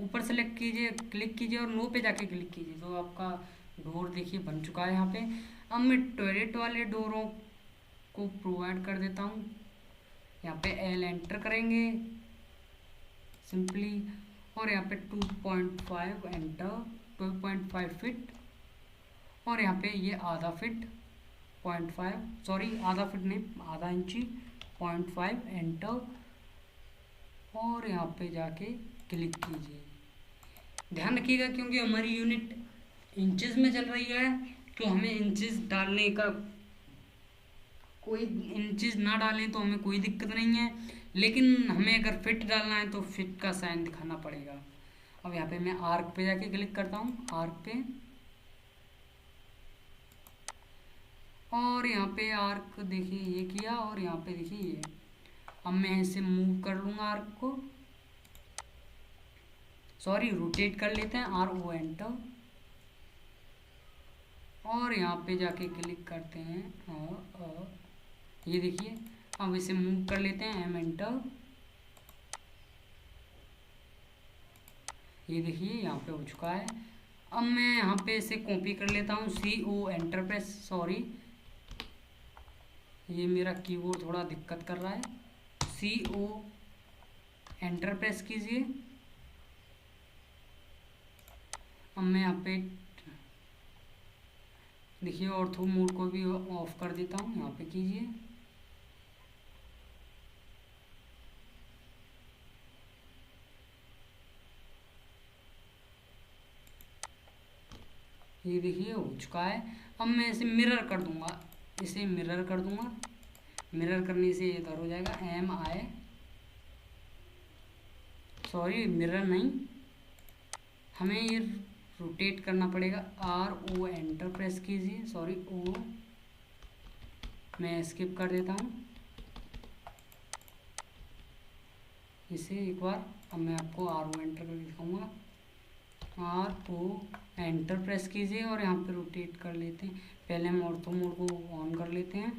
ऊपर सेलेक्ट कीजिए, क्लिक कीजिए और नो पे जाके क्लिक कीजिए, तो आपका डोर देखिए बन चुका है यहाँ पे। अब मैं टॉयलेट वाले डोरों को प्रोवाइड कर देता हूँ। यहाँ पे L एंटर करेंगे सिंपली, और यहाँ पे 2.5 एंटर, 12.5 फीट। और यहाँ पे ये आधा फीट, 0.5, सॉरी आधा फीट नहीं, आधा इंची, 0.5 एंटर। और यहाँ पे जाके क्लिक कीजिए। ध्यान रखिएगा क्योंकि हमारी यूनिट इंचेस में चल रही है, तो हमें इंचेस डालने का कोई, इंचेस ना डालें तो हमें कोई दिक्कत नहीं है, लेकिन हमें अगर फिट डालना है तो फिट का साइन दिखाना पड़ेगा। अब यहाँ पे मैं आर्क पे जाके क्लिक करता हूँ, आर्क पे। और यहाँ पे आर्क देखिए ये किया, और यहाँ पे देखिए ये। अब मैं इसे मूव कर लूँगा आर्क को, सॉरी रोटेट कर लेते हैं, RO एंटर। और यहाँ पे जाके क्लिक करते हैं, ये देखिए। अब इसे मूव कर लेते हैं, M एंटर। ये देखिए यहाँ पे हो चुका है। अब मैं यहाँ पे इसे कॉपी कर लेता हूँ, CO एंटर प्रेस, सॉरी ये मेरा कीबोर्ड थोड़ा दिक्कत कर रहा है, CO एंटर प्रेस कीजिए। अब मैं यहाँ पे देखिए ऑर्थो मोड को भी ऑफ कर देता हूँ, यहाँ पे कीजिए। ये देखिए हो चुका है। अब मैं इसे मिरर कर दूंगा, इसे मिरर कर दूंगा। मिरर करने से इधर हो जाएगा, MI, सॉरी मिरर नहीं, हमें ये रोटेट करना पड़ेगा, RO एंटर प्रेस कीजिए, सॉरी O, मैं स्किप कर देता हूँ इसे एक बार। अब मैं आपको RO एंटर कर दिखाऊंगा, RO एंटर प्रेस कीजिए और यहाँ पे रोटेट कर लेते हैं। पहले हम ऑर्थो मोड को ऑन कर लेते हैं।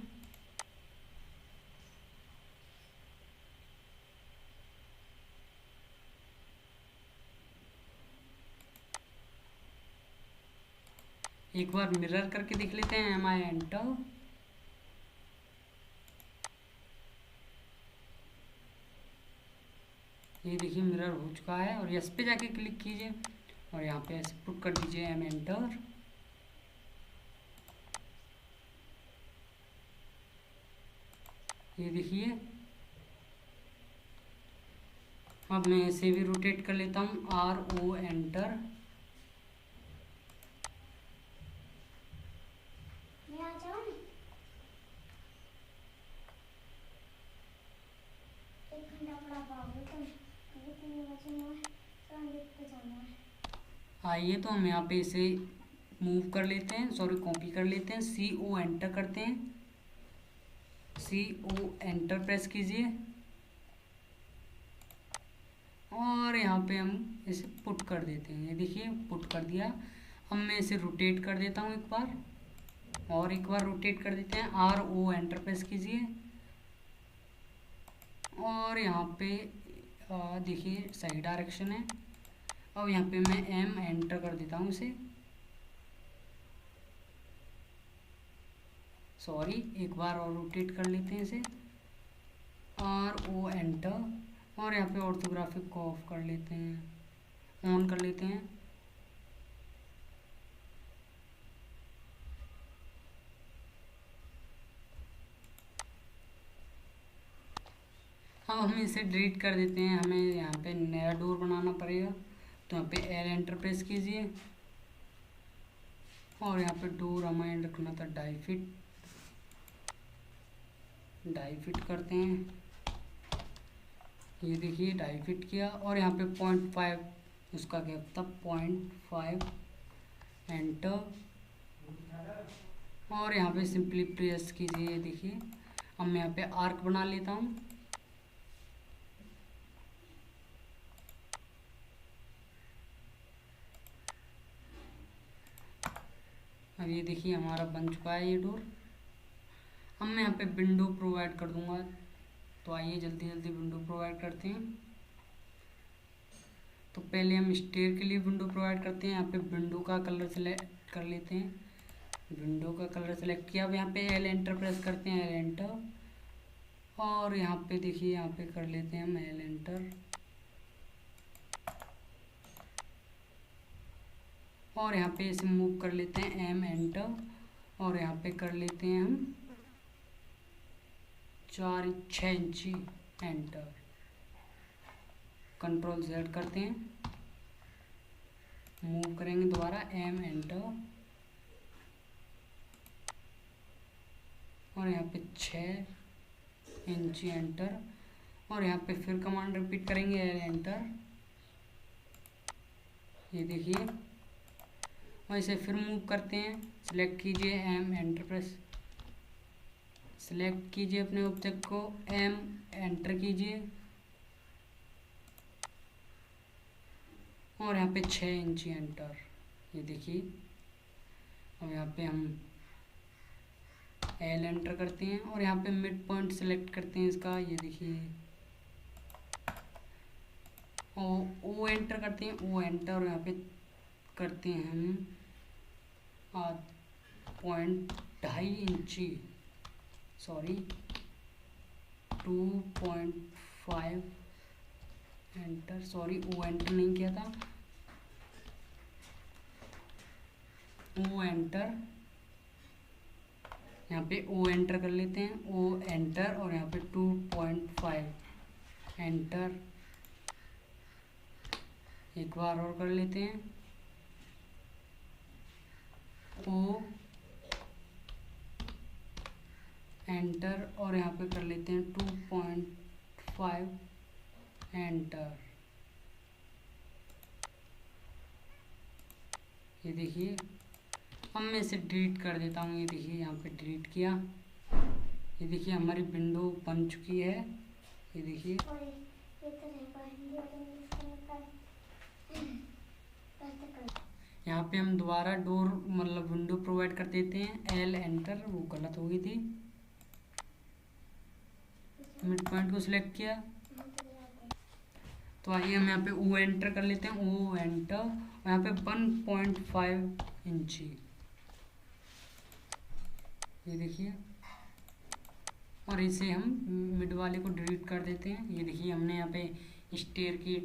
एक बार मिरर करके देख लेते हैं, MI एंटर। ये देखिए मिरर हो चुका है। और यस पे जाके क्लिक कीजिए और यहाँ पे ऐसे पुट कर दीजिए, M एंटर। ये देखिए अब मैं इसे भी रोटेट कर लेता हूँ, RO एंटर। आइए तो हम यहाँ पे इसे मूव कर लेते हैं, सॉरी कॉपी कर लेते हैं, CO एंटर करते हैं, CO एंटर प्रेस कीजिए और यहाँ पे हम इसे पुट कर देते हैं। ये देखिए पुट कर दिया। अब मैं इसे रोटेट कर देता हूँ एक बार, और एक बार रोटेट कर देते हैं, RO एंटर प्रेस कीजिए और यहाँ पे देखिए सही डायरेक्शन है। अब यहाँ पे मैं M एंटर कर देता हूँ इसे, सॉरी एक बार और रोटेट कर लेते हैं इसे, RO एंटर, और यहाँ पे ऑर्थोग्राफिक को ऑफ कर लेते हैं, ऑन कर लेते हैं। अब हम इसे डिलीट कर देते हैं, हमें यहाँ पे नया डोर बनाना पड़ेगा। तो यहाँ पे L एंटर प्रेस कीजिए और यहाँ पे डोर हमें रखना था 2.5 फीट, 2.5 फीट करते हैं। ये देखिए 2.5 फीट किया और यहाँ पे 0.5 उसका गैप था, 0.5 एंटर, और यहाँ पे सिंपली प्रेस कीजिए। देखिए अब मैं यहाँ पे आर्क बना लेता हूँ। अब ये देखिए हमारा बन चुका है ये डोर। अब मैं यहाँ पे विंडो प्रोवाइड कर दूंगा, तो आइए जल्दी जल्दी विंडो प्रोवाइड करते हैं। तो पहले हम स्टेयर के लिए विंडो प्रोवाइड करते हैं। यहाँ पे विंडो का कलर सेलेक्ट कर लेते हैं, विंडो का कलर सेलेक्ट किया। अब यहाँ पे L एंटर प्रेस करते हैं, L एंटर, और यहाँ पे देखिए यहाँ पे कर लेते हैं हम L एंटर, और यहाँ पे इसे मूव कर लेते हैं M एंटर, और यहाँ पे कर लेते हैं हम 6 इंची एंटर, कंट्रोल Z करते हैं, मूव करेंगे दोबारा M एंटर, और यहाँ पे 6 इंची एंटर, और यहाँ पे फिर कमांड रिपीट करेंगे L एंटर। ये देखिए, और इसे फिर मूव करते हैं, सिलेक्ट कीजिए M एंटर प्रेस, सिलेक्ट कीजिए अपने ऑब्जेक्ट को, M एंटर कीजिए, और यहाँ पे 6 इंची एंटर। ये देखिए अब यहाँ पे हम L एंटर करते हैं और यहाँ पे मिड पॉइंट सेलेक्ट करते हैं इसका। ये देखिए O एंटर करते हैं, O एंटर, और यहाँ पे करते हैं हम 2.5 इंची, sorry 2.5 enter, sorry O enter नहीं किया था, O एंटर, यहाँ पे O एंटर कर लेते हैं, O एंटर, और यहाँ पे 2.5 एंटर, एक बार और कर लेते हैं, O एंटर, और यहाँ पे कर लेते हैं 2.5 एंटर। ये देखिए अब मैं इसे डिलीट कर देता हूँ। ये देखिए यहाँ पे डिलीट किया। ये देखिए हमारी विंडो बन चुकी है। ये देखिए यहाँ पे हम दोबारा डोर मतलब विंडो प्रोवाइड कर देते हैं, L एंटर, वो गलत हो गई थी, मिड पॉइंट को सिलेक्ट किया। तो आइए हम यहाँ पे O एंटर कर लेते हैं, O एंटर, और यहाँ पे 1.5 इंची। ये देखिए, और इसे हम मिड वाले को डिलीट कर देते हैं। ये देखिए हमने यहाँ पे स्टेयर की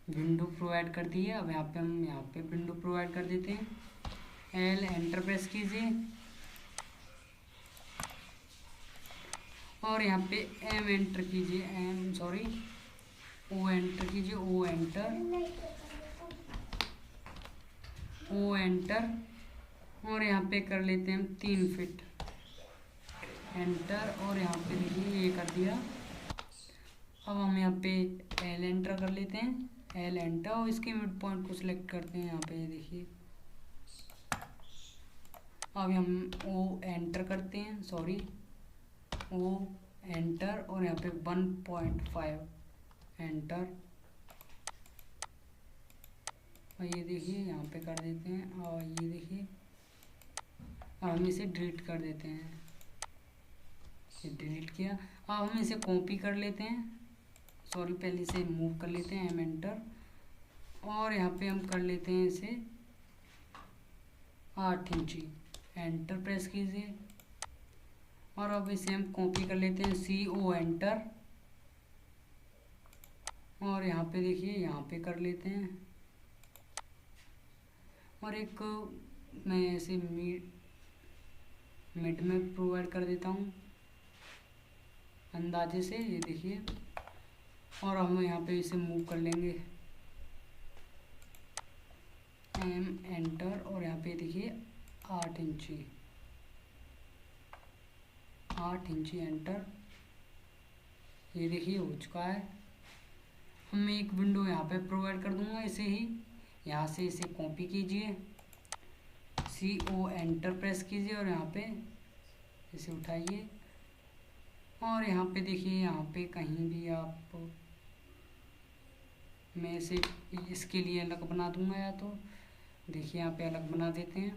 विंडो प्रोवाइड कर दी है। अब यहाँ पे हम यहाँ पे विंडो प्रोवाइड कर देते हैं, L एंटर प्रेस कीजिए, और यहाँ पे M एंटर कीजिए, O एंटर कीजिए, O एंटर, O एंटर, और यहाँ पे कर लेते हैं हम 3 फीट एंटर, और यहाँ पे देखिए ये कर दिया। अब हम यहाँ पे L एंटर कर लेते हैं, L एंटर, और इसके मिड पॉइंट को सिलेक्ट करते हैं यहाँ पे। ये देखिए अब हम O एंटर करते हैं, सॉरी O एंटर, और यहाँ पे 1.5 एंटर, और ये देखिए यहाँ पे कर देते हैं। और ये देखिए और हम इसे डिलीट कर देते हैं। ये डिलीट किया। अब हम इसे कॉपी कर लेते हैं, सॉरी पहले इसे मूव कर लेते हैं, एम एंटर, और यहाँ पे हम कर लेते हैं इसे 8 इंची, एंटर प्रेस कीजिए। और अब इसे हम कॉपी कर लेते हैं, CO एंटर, और यहाँ पे देखिए यहाँ पे कर लेते हैं। और एक मैं ऐसे मिड में प्रोवाइड कर देता हूँ अंदाजे से, ये देखिए। और हम यहाँ पे इसे मूव कर लेंगे, एम एंटर, और यहाँ पे देखिए 8 इंची, 8 इंची एंटर, ये देखिए हो चुका है। अब मैं एक विंडो यहाँ पे प्रोवाइड कर दूंगा इसे ही, यहाँ से इसे कॉपी कीजिए, CO एंटर प्रेस कीजिए, और यहाँ पे इसे उठाइए, और यहाँ पे देखिए यहाँ पे कहीं भी आप, मैं इसे इसके लिए अलग बना दूंगा, या तो देखिए यहाँ पे अलग बना देते हैं।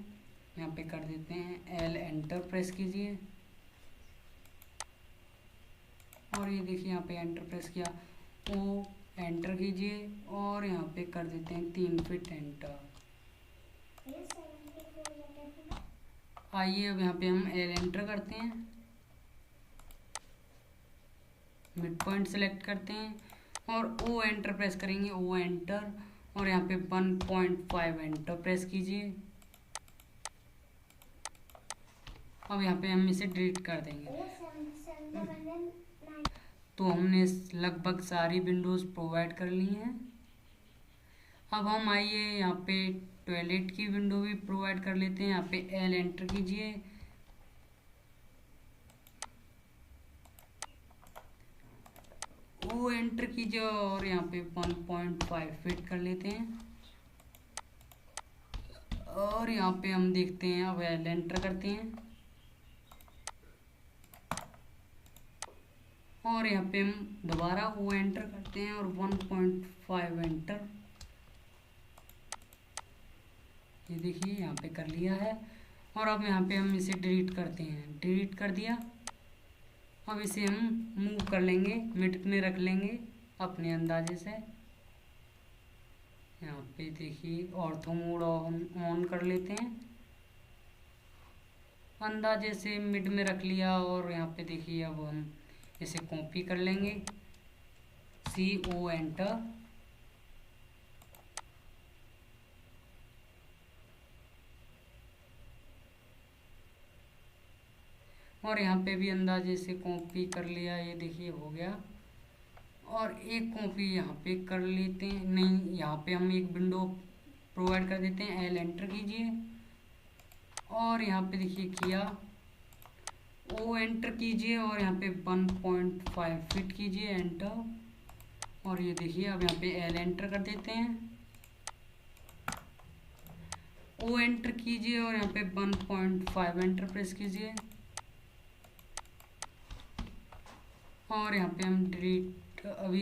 यहाँ पे कर देते हैं L एंटर प्रेस कीजिए, और ये देखिए यहाँ पे एंटर प्रेस किया, O एंटर कीजिए, और यहाँ पे कर देते हैं 3 फीट एंटर। आइए अब यहाँ पे हम L एंटर करते हैं, मिड पॉइंट सेलेक्ट करते हैं, और O एंटर प्रेस करेंगे, O एंटर, और यहाँ पे 1.5 एंटर प्रेस कीजिए। अब यहाँ पे हम इसे डिलीट कर देंगे। तो हमने लगभग सारी विंडोज़ प्रोवाइड कर ली हैं। अब हम आइए यहाँ पे टॉयलेट की विंडो भी प्रोवाइड कर लेते हैं। यहाँ पे L एंटर कीजिए, O एंटर कीजिए, और यहाँ पे 1.5 फिट कर लेते हैं। और यहाँ पे हम देखते हैं, अब L एंटर करते हैं, और यहाँ पे हम दोबारा O एंटर करते हैं, और 1.5 एंटर, ये देखिए यहाँ पे कर लिया है। और अब यहाँ पे हम इसे डिलीट करते हैं, डिलीट कर दिया। अब इसे हम मूव कर लेंगे, मिड में रख लेंगे अपने अंदाजे से। यहाँ पे देखिए ऑर्थो मोड ऑन कर लेते हैं, अंदाजे से मिड में रख लिया। और यहाँ पे देखिए अब हम इसे कॉपी कर लेंगे, CO एंटर, और यहाँ पे भी अंदाजे से कॉपी कर लिया, ये देखिए हो गया। और एक कॉपी यहाँ पे कर लेते हैं, नहीं यहाँ पे हम एक विंडो प्रोवाइड कर देते हैं, L एंटर कीजिए, और यहाँ पे देखिए किया, O एंटर कीजिए, और यहाँ पे 1.5 फिट कीजिए, एंटर, और ये देखिए अब यहाँ पे L एंटर कर देते हैं, O एंटर कीजिए, और यहाँ पे 1.5 एंटर प्रेस कीजिए, और यहाँ पे हम डिलीट, अभी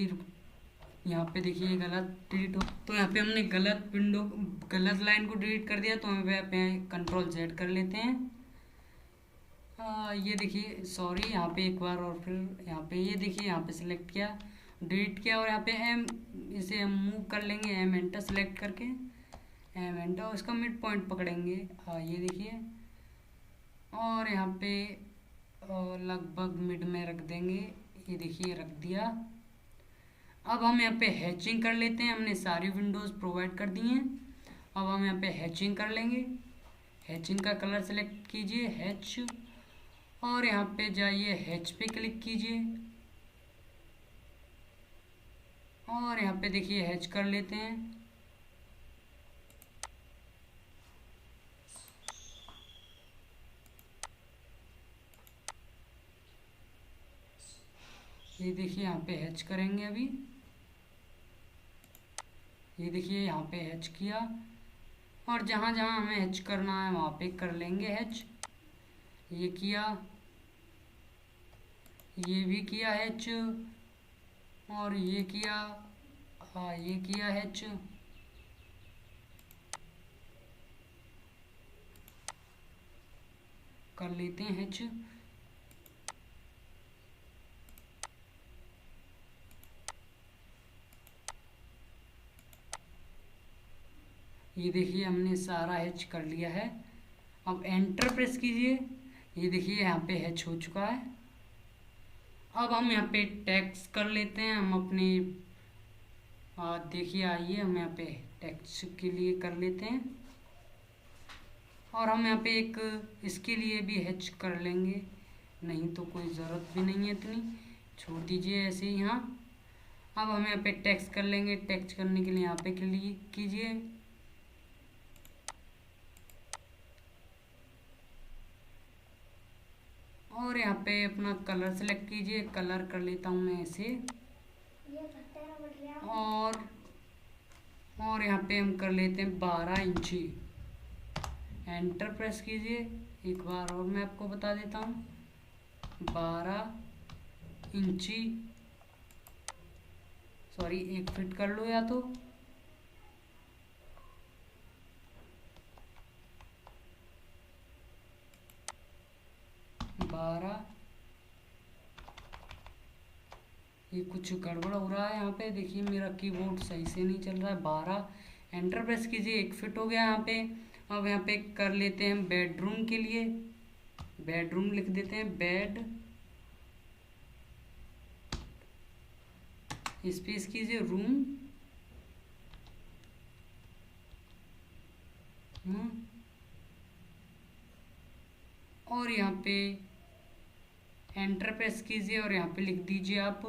यहाँ पे देखिए गलत डिलीट हो, तो यहाँ पे हमने गलत लाइन को डिलीट कर दिया। तो हम यहाँ पे Ctrl Z कर लेते हैं। ये देखिए सॉरी, यहाँ पे एक बार और फिर यहाँ पे ये देखिए यहाँ पे सिलेक्ट किया, डिलीट किया, और यहाँ पे इसे हम मूव कर लेंगे, M एंटर सेलेक्ट करके, M एंटर, इसका मिड पॉइंट पकड़ेंगे, ये देखिए, और यहाँ पे लगभग मिड में रख देंगे, ये देखिए रख दिया। अब हम यहाँ पे हैचिंग कर लेते हैं, हमने सारी विंडोज़ प्रोवाइड कर दी हैं। अब हम यहाँ पे हैचिंग कर लेंगे, हैचिंग का कलर सेलेक्ट कीजिए, हैच, और यहाँ पे जाइए हैच पे क्लिक कीजिए, और यहाँ पे देखिए हैच कर लेते हैं। ये देखिए यहाँ पे हैच करेंगे अभी, ये देखिए यहाँ पे हैच किया, और जहाँ जहाँ हमें हैच करना है वहाँ पे कर लेंगे हैच। ये किया, ये भी किया हैच, और ये किया, ये किया हैच, कर लेते हैं h। ये देखिए हमने सारा h कर लिया है। अब एंटर प्रेस कीजिए। ये देखिए यहाँ पे h हो चुका है। अब हम यहाँ पे टेक्स्ट कर लेते हैं। हम अपने देखिए आइए हम यहाँ पे टेक्स्ट के लिए कर लेते हैं और हम यहाँ पे एक इसके लिए भी h कर लेंगे, नहीं तो कोई ज़रूरत भी नहीं है इतनी, छोड़ दीजिए ऐसे ही यहाँ। अब हम यहाँ पे टेक्स्ट कर लेंगे। टेक्स्ट करने के लिए यहाँ पे क्लिक कीजिए और यहाँ पे अपना कलर सेलेक्ट कीजिए। कलर कर लेता हूँ मैं ऐसे और यहाँ पे हम कर लेते हैं 12 इंची। एंटर प्रेस कीजिए। एक बार और मैं आपको बता देता हूँ 12 इंची, सॉरी 1 फीट कर लो या तो। ये कुछ गड़बड़ हो रहा है यहाँ पे, देखिए मेरा कीबोर्ड सही से नहीं चल रहा है। 12 एंटर प्रेस कीजिए। 1 फीट हो गया यहाँ पे। अब यहाँ पे कर लेते हैं बेडरूम के लिए, बेडरूम लिख देते हैं, बेड स्पेस कीजिए रूम, और यहाँ पे एंटर प्रेस कीजिए और यहाँ पे लिख दीजिए आप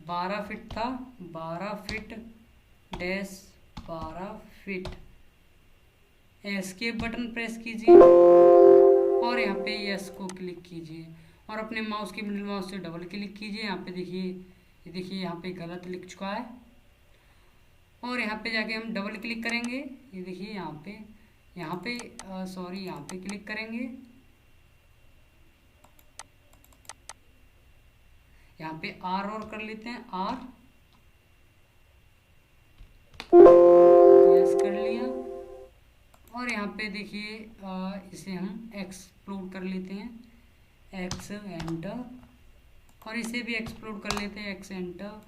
12 फीट था, 12 feet dash 12 feet. Escape button press कीजिए और यहाँ पे यस को क्लिक कीजिए और अपने माउस के मिडिल माउस से डबल क्लिक कीजिए। यहाँ पे देखिए, ये देखिए यहाँ पे गलत लिख चुका है और यहाँ पे जाके हम डबल क्लिक करेंगे। ये देखिए यहाँ पे सॉरी यहाँ पे क्लिक करेंगे। यहाँ पे आर और कर लेते हैं, आर यस कर लिया और यहाँ पे देखिए इसे हम एक्सप्लोड कर लेते हैं, एक्स एंटर, और इसे भी एक्सप्लोड कर लेते हैं, एक्स एंटर,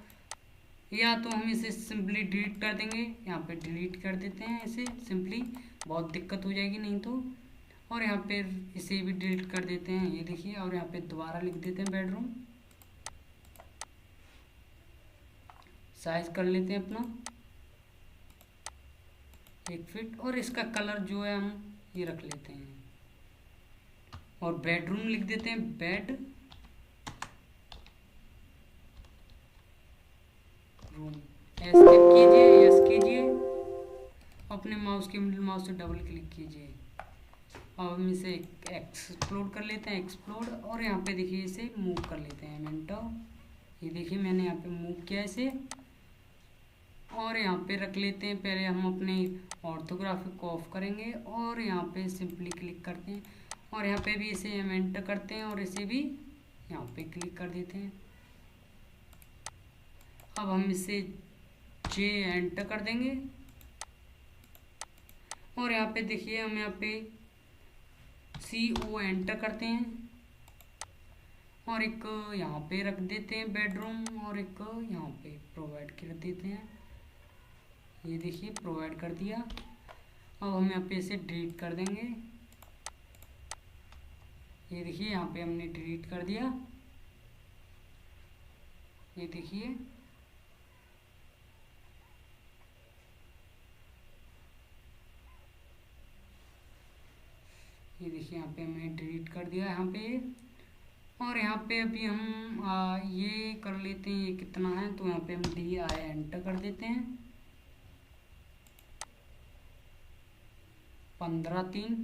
या तो हम इसे सिंपली डिलीट कर देंगे। यहाँ पे डिलीट कर देते हैं इसे सिंपली, बहुत दिक्कत हो जाएगी नहीं तो। और यहाँ पे इसे भी डिलीट कर देते हैं, ये देखिए, और यहाँ पे दोबारा लिख देते हैं बेडरूम, साइज कर लेते हैं अपना 1 फीट और इसका कलर जो है हम ये रख लेते हैं और बेडरूम लिख देते हैं, बेड रूम। एस्केप कीजिए, यस कीजिए, अपने माउस के मिडिल माउस से डबल क्लिक कीजिए। अब हम इसे एक्सप्लोड कर लेते हैं, एक्सप्लोड, और यहाँ पे देखिए इसे मूव कर लेते हैं मिनटो। ये देखिए मैंने यहाँ पे मूव किया इसे और यहाँ पे रख लेते हैं। पहले हम अपने ऑर्थोग्राफिक को ऑफ करेंगे और यहाँ पे सिंपली क्लिक करते हैं और यहाँ पे भी इसे हम एंटर करते हैं और इसे भी यहाँ पे क्लिक कर देते हैं। अब हम इसे जे एंटर कर देंगे और यहाँ पे देखिए हम यहाँ पे CO एंटर करते हैं और एक यहाँ पे रख देते हैं बेडरूम और एक यहाँ पे प्रोवाइड कर देते हैं। ये देखिए प्रोवाइड कर दिया। अब हम यहाँ पे इसे डिलीट कर देंगे। ये देखिए यहाँ पे हमने डिलीट कर दिया। ये देखिए यहाँ पे हमने डिलीट कर दिया यहाँ पे। और यहाँ पे अभी हम ये कर लेते हैं, ये कितना है, तो यहाँ पे हम DI एंटर कर देते हैं 15.3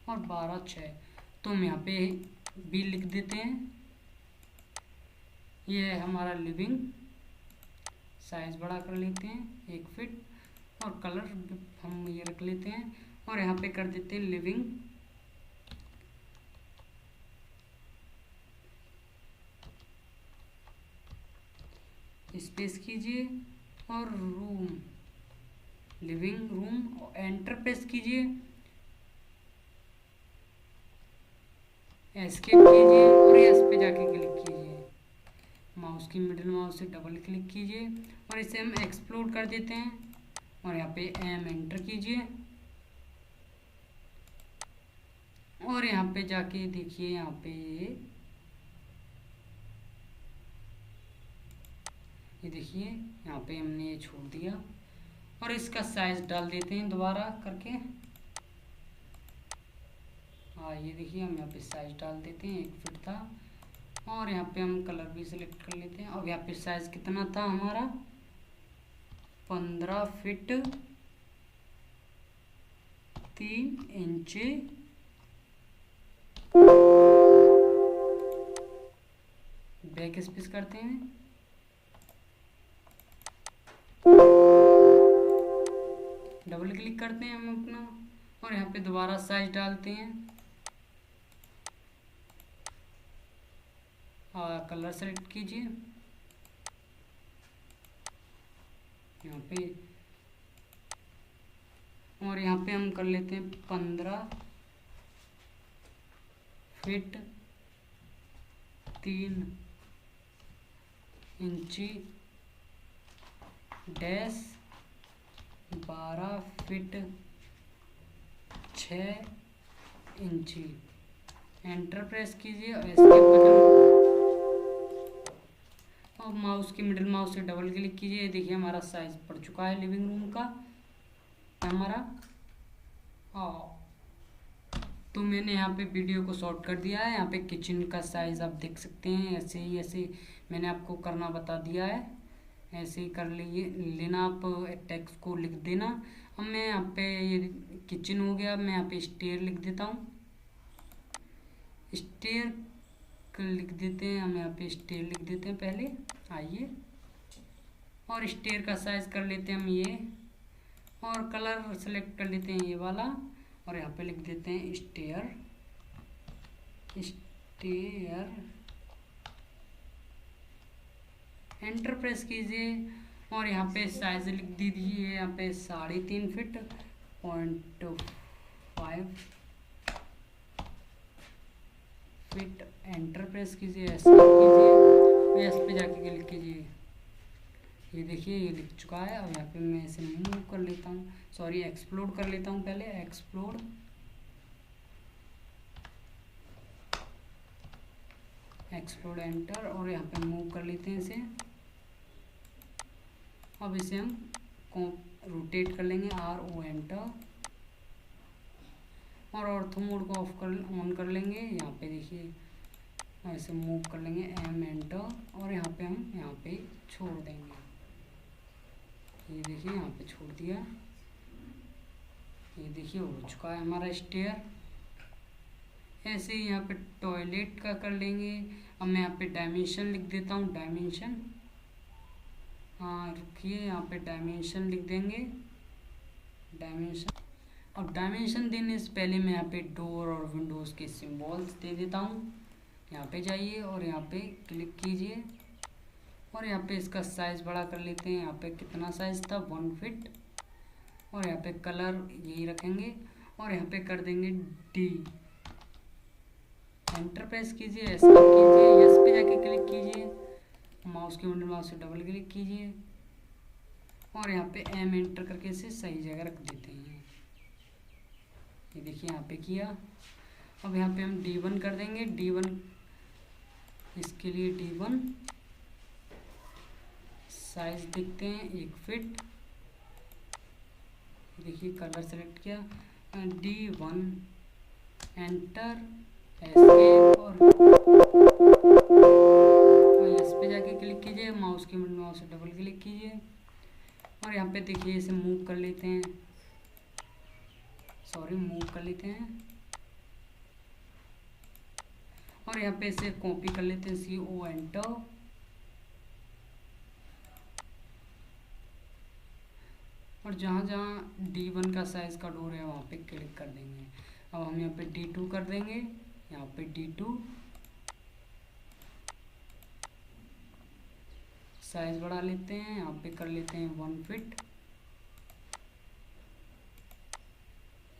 और 12.6। तो हम यहाँ पे भी लिख देते हैं, ये है हमारा लिविंग। साइज बड़ा कर लेते हैं 1 फीट और कलर हम ये रख लेते हैं और यहाँ पे कर देते हैं लिविंग। स्पेस कीजिए और room, living room, enter press कीजिए एस्केप कीजिए और एस पे जाके क्लिक कीजिए, माउस की मिडिल माउस से डबल क्लिक कीजिए और इसे हम एक्सप्लोर कर देते हैं और यहाँ पे एम एंटर कीजिए और यहाँ पे जाके देखिए यहाँ पे ये देखिए यहाँ पे हमने ये छोड़ दिया और इसका साइज डाल देते हैं दोबारा करके। हाँ ये देखिए हम यहाँ पे साइज डाल देते हैं, 1 फीट था और यहाँ पे हम कलर भी सिलेक्ट कर लेते हैं। और यहाँ पे साइज कितना था हमारा 15 फीट 3 इंच। बैक स्पेस करते हैं, डबल क्लिक करते हैं हम अपना और यहाँ पे दोबारा साइज डालते हैं। कलर सेलेक्ट कीजिए यहाँ पे और यहाँ पे हम कर लेते हैं 15 फीट 3 इंची डैश 12 फीट 6 इंची। एंटर प्रेस कीजिए और एस्केप बटन और माउस की मिडिल माउस से डबल क्लिक कीजिए। देखिए हमारा साइज पड़ चुका है लिविंग रूम का हमारा। तो मैंने यहाँ पे वीडियो को शॉर्ट कर दिया है। यहाँ पे किचन का साइज़ आप देख सकते हैं, ऐसे मैंने आपको करना बता दिया है। ऐसे ही कर लेना आप, टेक्स्ट को लिख देना। अब मैं यहाँ पे ये किचन हो गया, मैं यहाँ पे स्टेयर लिख देता हूँ, स्टेयर लिख देते हैं हम यहाँ पे स्टेयर लिख देते हैं पहले। आइए और स्टेयर का साइज कर लेते हैं हम ये और कलर सेलेक्ट कर लेते हैं ये वाला और यहाँ पे लिख देते हैं स्टेयर। एंटर प्रेस कीजिए और यहाँ पे साइज लिख दीजिए यहाँ पे 3.5 फीट 0.5 फीट। एंटर प्रेस कीजिए, एस्केप कीजिए, एस पे जाके क्लिक कीजिए। ये देखिए ये लिख चुका है। अब यहाँ पे मैं इसे मूव कर लेता हूँ, सॉरी एक्सप्लोड कर लेता हूँ पहले, एक्सप्लोड एंटर और यहाँ पे मूव कर लेते हैं इसे। अब इसे हम रोटेट कर लेंगे, RO एंटर और ऑर्थो मोड को ऑन कर लेंगे। यहाँ पे देखिए ऐसे मूव कर लेंगे, M एंटर और यहाँ पे हम यहाँ पे छोड़ देंगे। ये देखिए यहाँ पे छोड़ दिया, ये देखिए हो चुका है हमारा स्टेयर। ऐसे ही यहाँ पे टॉयलेट का कर लेंगे। अब मैं यहाँ पे डायमेंशन लिख देता हूँ, डायमेंशन, हाँ रुकिए यहाँ पे डायमेंशन लिख देंगे, डायमेंशन। अब डायमेंशन देने से पहले मैं यहाँ पे डोर और विंडोज़ के सिम्बॉल्स दे देता हूँ। यहाँ पे जाइए और यहाँ पे क्लिक कीजिए और यहाँ पे इसका साइज़ बड़ा कर लेते हैं। यहाँ पे कितना साइज़ था 1 फीट और यहाँ पे कलर यही रखेंगे और यहाँ पे कर देंगे D। एंटर प्रेस कीजिए, एस्केप कीजिए, यस पे जाके क्लिक कीजिए, माउस के मिडिल माउस से डबल क्लिक कीजिए और यहाँ पे M एंटर करके इसे सही जगह रख देते हैं। ये देखिए यहाँ पे किया। अब यहाँ पे हम D1 कर देंगे, D1 इसके लिए D1 साइज देखते हैं 1 फीट। देखिए कलर सेलेक्ट किया, D1 एंटर एस्केप और इस पे जाके क्लिक कीजिए, माउस के मिडिल माउस से डबल क्लिक कीजिए और यहाँ पे देखिए इसे मूव कर लेते हैं, सॉरी मूव कर लेते हैं और यहाँ पे इसे कॉपी कर लेते हैं, CO एंटर और जहाँ जहाँ D1 का साइज़ का डोर है वहाँ पे क्लिक कर देंगे। अब हम यहाँ पे D2 कर देंगे, यहाँ पे D2 साइज बढ़ा लेते हैं, यहाँ पे कर लेते हैं 1 फीट,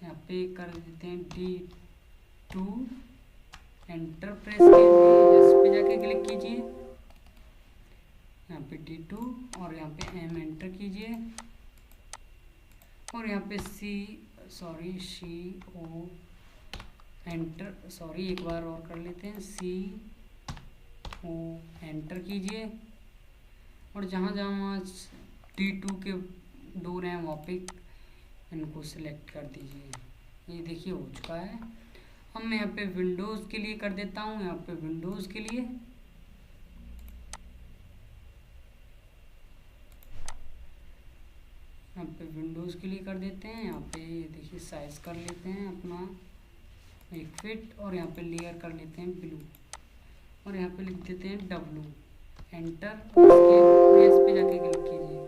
यहाँ पे कर देते हैं D2 एंटर प्रेस कीजिए, एस पे जाके क्लिक कीजिए, यहाँ पे D2 और यहाँ पे M एंटर कीजिए और यहाँ पे CO एंटर, एक बार और कर लेते हैं, CO एंटर कीजिए और जहाँ जहाँ D2 के डोर हैं वहाँ पे इनको सिलेक्ट कर दीजिए। ये देखिए हो चुका है। अब मैं यहाँ पे विंडोज़ के लिए कर देता हूँ, यहाँ पे विंडोज़ के लिए कर देते हैं। यहाँ पे ये देखिए साइज कर लेते हैं अपना 1 फीट और यहाँ पे लेयर कर लेते हैं ब्लू और यहाँ पे लिख देते हैं W एंटर। प्रेस पे जाके क्लिक कीजिए,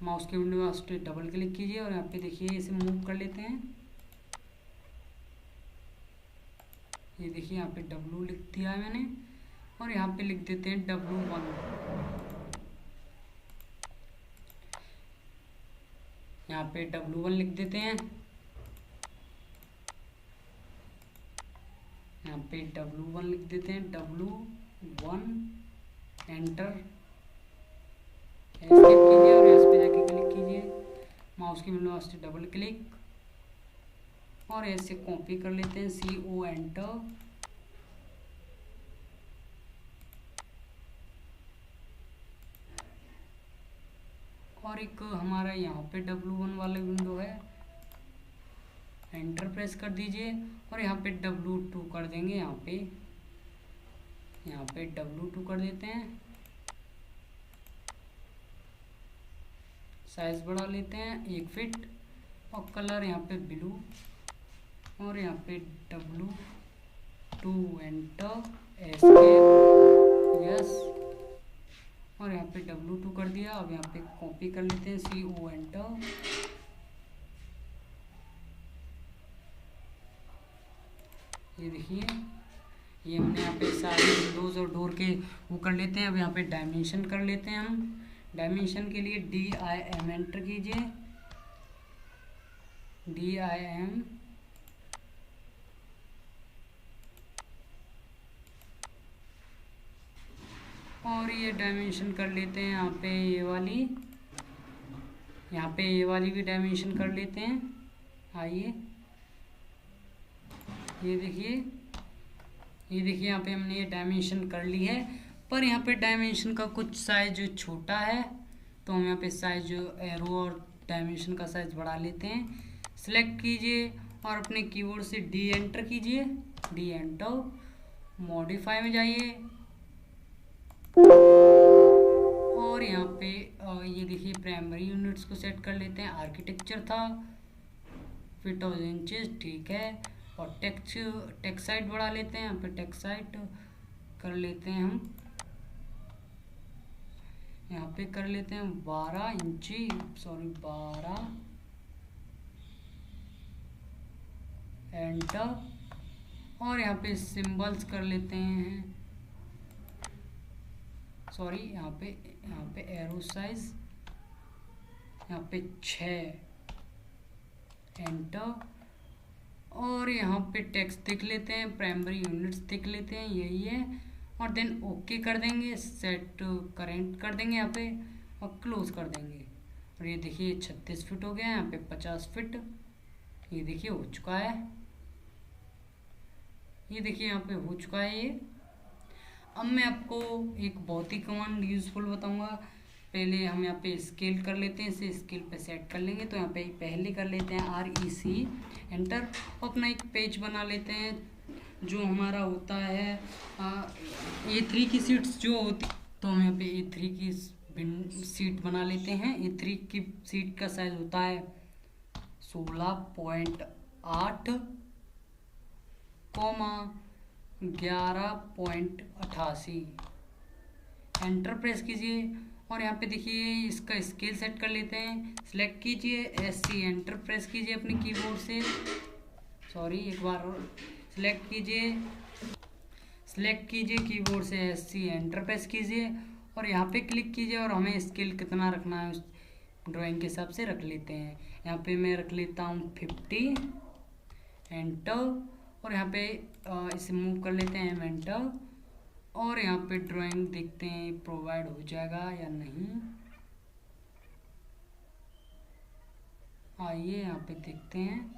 माउस के विंडो में डबल क्लिक कीजिए और यहाँ पे देखिए इसे मूव कर लेते हैं। ये देखिए यहाँ पे W लिख दिया है मैंने और यहाँ पे लिख देते हैं W1। यहाँ पे W1 लिख देते हैं, यहाँ पे W1 लिख देते हैं, W1 एंटर, एस्केप कीजिए और इस पे जाके क्लिक कीजिए, माउस की विंडो से डबल क्लिक और ऐसे कॉपी कर लेते हैं, CO एंटर। और एक हमारा यहाँ पे W1 वाला विंडो है, एंटर प्रेस कर दीजिए और यहाँ पे W2 कर देंगे, यहाँ पे W2 कर देते हैं, साइज बढ़ा लेते हैं 1 फीट और कलर यहाँ पे ब्लू और यहाँ पे W2 एंटर, एस्केप, यस और यहाँ पे W2 कर दिया। अब यहाँ पे कॉपी कर लेते हैं, CO एंटर, ये देखिए ये हमने यहाँ पे सारे विंडोज़ और डोर के वो कर लेते हैं। अब यहाँ पे डायमेंशन कर लेते हैं हम। डायमेंशन के लिए DIM एंटर कीजिए, DIM और ये डायमेंशन कर लेते हैं यहाँ पे ये वाली भी डायमेंशन कर लेते हैं। आइए ये देखिए यहाँ पे हमने ये डायमेंशन कर ली है, पर यहाँ पे डायमेंशन का कुछ साइज छोटा है तो हम यहाँ पे साइज एरो और डायमेंशन का साइज बढ़ा लेते हैं। सिलेक्ट कीजिए और अपने कीबोर्ड से D एंटर कीजिए, D एंटर, मॉडिफाई में जाइए और यहाँ पे ये देखिए प्राइमरी यूनिट्स को सेट कर लेते हैं। आर्किटेक्चर था, फिट ऑफ इंचेस, ठीक है, और टेक्स्ट साइट बढ़ा लेते हैं, यहाँ पे टेक्स्ट साइट कर लेते हैं हम, यहाँ पे कर लेते हैं 12 इंची, 12 एंटर और यहाँ पे सिंबल्स कर लेते हैं, यहाँ पे एरो साइज यहाँ पे 6 एंटर और यहाँ पे टेक्स्ट देख लेते हैं, प्राइमरी यूनिट्स देख लेते हैं, यही है और देन ओके कर देंगे, सेट करेंट कर देंगे यहाँ पे और क्लोज कर देंगे। और ये देखिए 36 फीट हो गया, यहाँ पे 50 फीट, ये देखिए हो चुका है, ये देखिए यहाँ पे हो चुका है ये। अब मैं आपको एक बहुत ही कमांड यूज़फुल बताऊंगा। पहले हम यहाँ पे स्केल कर लेते हैं, इसे स्केल पे सेट कर लेंगे। तो यहाँ पे पहले कर लेते हैं REC एंटर, अपना एक पेज बना लेते हैं जो हमारा होता है A3 की सीट्स जो होती, तो हम यहाँ पे A3 की सीट बना लेते हैं। A3 की सीट का साइज होता है 16.8 11.88। एंटर प्रेस कीजिए और यहाँ पे देखिए इसका स्केल सेट कर लेते हैं। सिलेक्ट कीजिए SC, एंटर प्रेस कीजिए अपने कीबोर्ड से, एक बार और सिलेक्ट कीजिए कीबोर्ड से SC, एंटर प्रेस कीजिए और यहाँ पे क्लिक कीजिए और हमें स्केल कितना रखना है उस ड्राइंग के हिसाब से रख लेते हैं। यहाँ पे मैं रख लेता हूँ 50, एंटर और यहाँ पे इसे मूव कर लेते हैं एंटर, और यहाँ पे ड्राइंग देखते हैं प्रोवाइड हो जाएगा या नहीं। आइए यहाँ पे देखते हैं,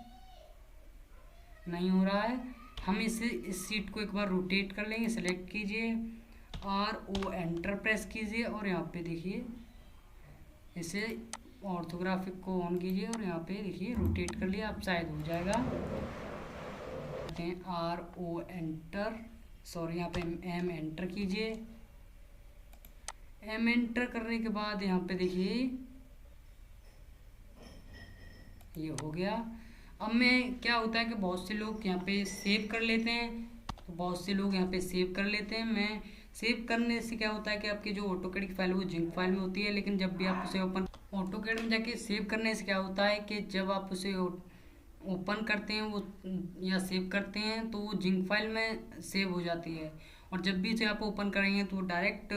नहीं हो रहा है। हम इस सीट को एक बार रोटेट कर लेंगे, सेलेक्ट कीजिए RO एंटर प्रेस कीजिए, और यहाँ पे देखिए इसे ऑर्थोग्राफिक को ऑन कीजिए, और यहाँ पे देखिए रोटेट कर लिया, अब शायद हो जाएगा। RO एंटर, सॉरी यहाँ पे M एंटर कीजिए। M एंटर करने के बाद यहाँ पे देखिए ये हो गया। अब मैं क्या होता है कि बहुत से लोग यहाँ पे सेव कर लेते हैं, तो बहुत से लोग यहाँ पे सेव कर लेते हैं। मैं सेव करने से क्या होता है कि आपकी जो ऑटोकैड की फाइल है वो जिंक फाइल में होती है, लेकिन जब भी आप उसे ओपन ऑटोकैड में जाके सेव करने से क्या होता है कि जब आप उसे ओपन करते हैं वो या सेव करते हैं तो वो जिंक फाइल में सेव हो जाती है, और जब भी इसे आप ओपन करेंगे तो वो डायरेक्ट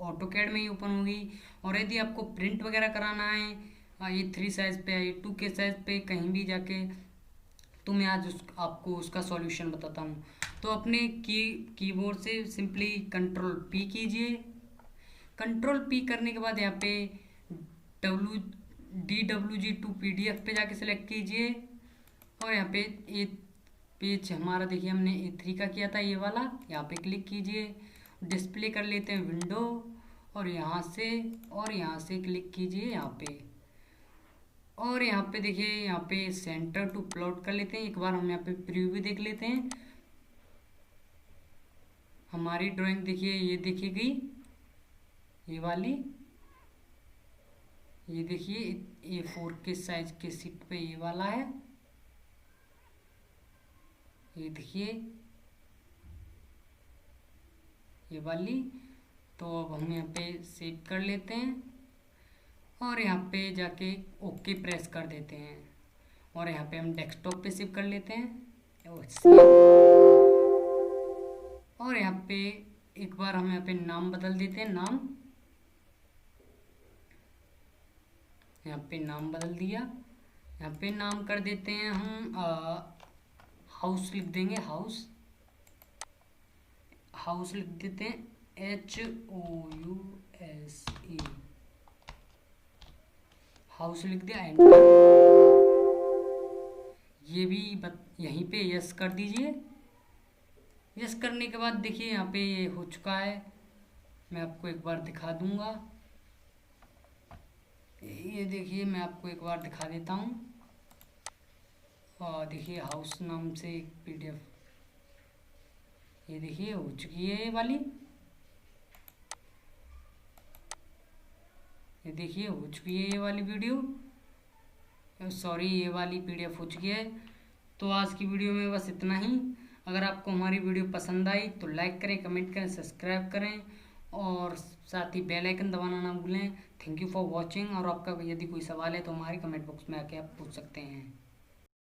ऑटोकैड में ही ओपन होगी। और यदि आपको प्रिंट वगैरह कराना है A3 साइज़ पे A2 के साइज़ पे कहीं भी जाके, तो मैं आज आपको उसका सॉल्यूशन बताता हूँ। तो अपने कीबोर्ड से सिंपली Ctrl+P कीजिए। Ctrl+P करने के बाद यहाँ पे DWG2 PDF पे जाके सेलेक्ट कीजिए, और यहाँ पे पेज हमारा देखिए हमने A3 का किया था, ये वाला, यहाँ पे क्लिक कीजिए। डिस्प्ले कर लेते हैं विंडो, और यहाँ से क्लिक कीजिए यहाँ पे, और यहाँ पे देखिए यहाँ पे सेंटर टू प्लॉट कर लेते हैं। एक बार हम यहाँ पे प्रीव्यू देख लेते हैं। हमारी ड्राइंग देखिए ये दिखेगी, ये वाली, ये देखिए A4 के साइज के सीट पे ये वाला है, ये देखिए ये वाली। तो अब हम यहाँ पे सेव कर लेते हैं, और यहाँ पे जाके ओके प्रेस कर देते हैं, और यहाँ पे हम डेस्कटॉप पे सेव कर लेते हैं, और यहाँ पे एक बार हम यहाँ पे नाम बदल देते हैं, यहाँ पे नाम बदल दिया। यहाँ पे नाम कर देते हैं हम हाउस लिख देंगे, हाउस लिख देते हैं HOUSE, हाउस लिख दिया, एंटर। ये भी यहीं पे यस कर दीजिए। यस करने के बाद देखिए यहाँ पे ये हो चुका है। मैं आपको एक बार दिखा दूंगा, ये देखिए मैं आपको एक बार दिखा देता हूँ। और देखिए हाउस नाम से एक PDF, ये देखिए हो चुकी है ये वाली, ये देखिए हो चुकी है ये वाली वीडियो, सॉरी ये वाली PDF हो चुकी है। तो आज की वीडियो में बस इतना ही। अगर आपको हमारी वीडियो पसंद आई तो लाइक करें, कमेंट करें, सब्सक्राइब करें, और साथ ही बेल आइकन दबाना ना भूलें। Thank you for watching. और आपका यदि कोई सवाल है तो हमारे कमेंट बॉक्स में आके आप पूछ सकते हैं।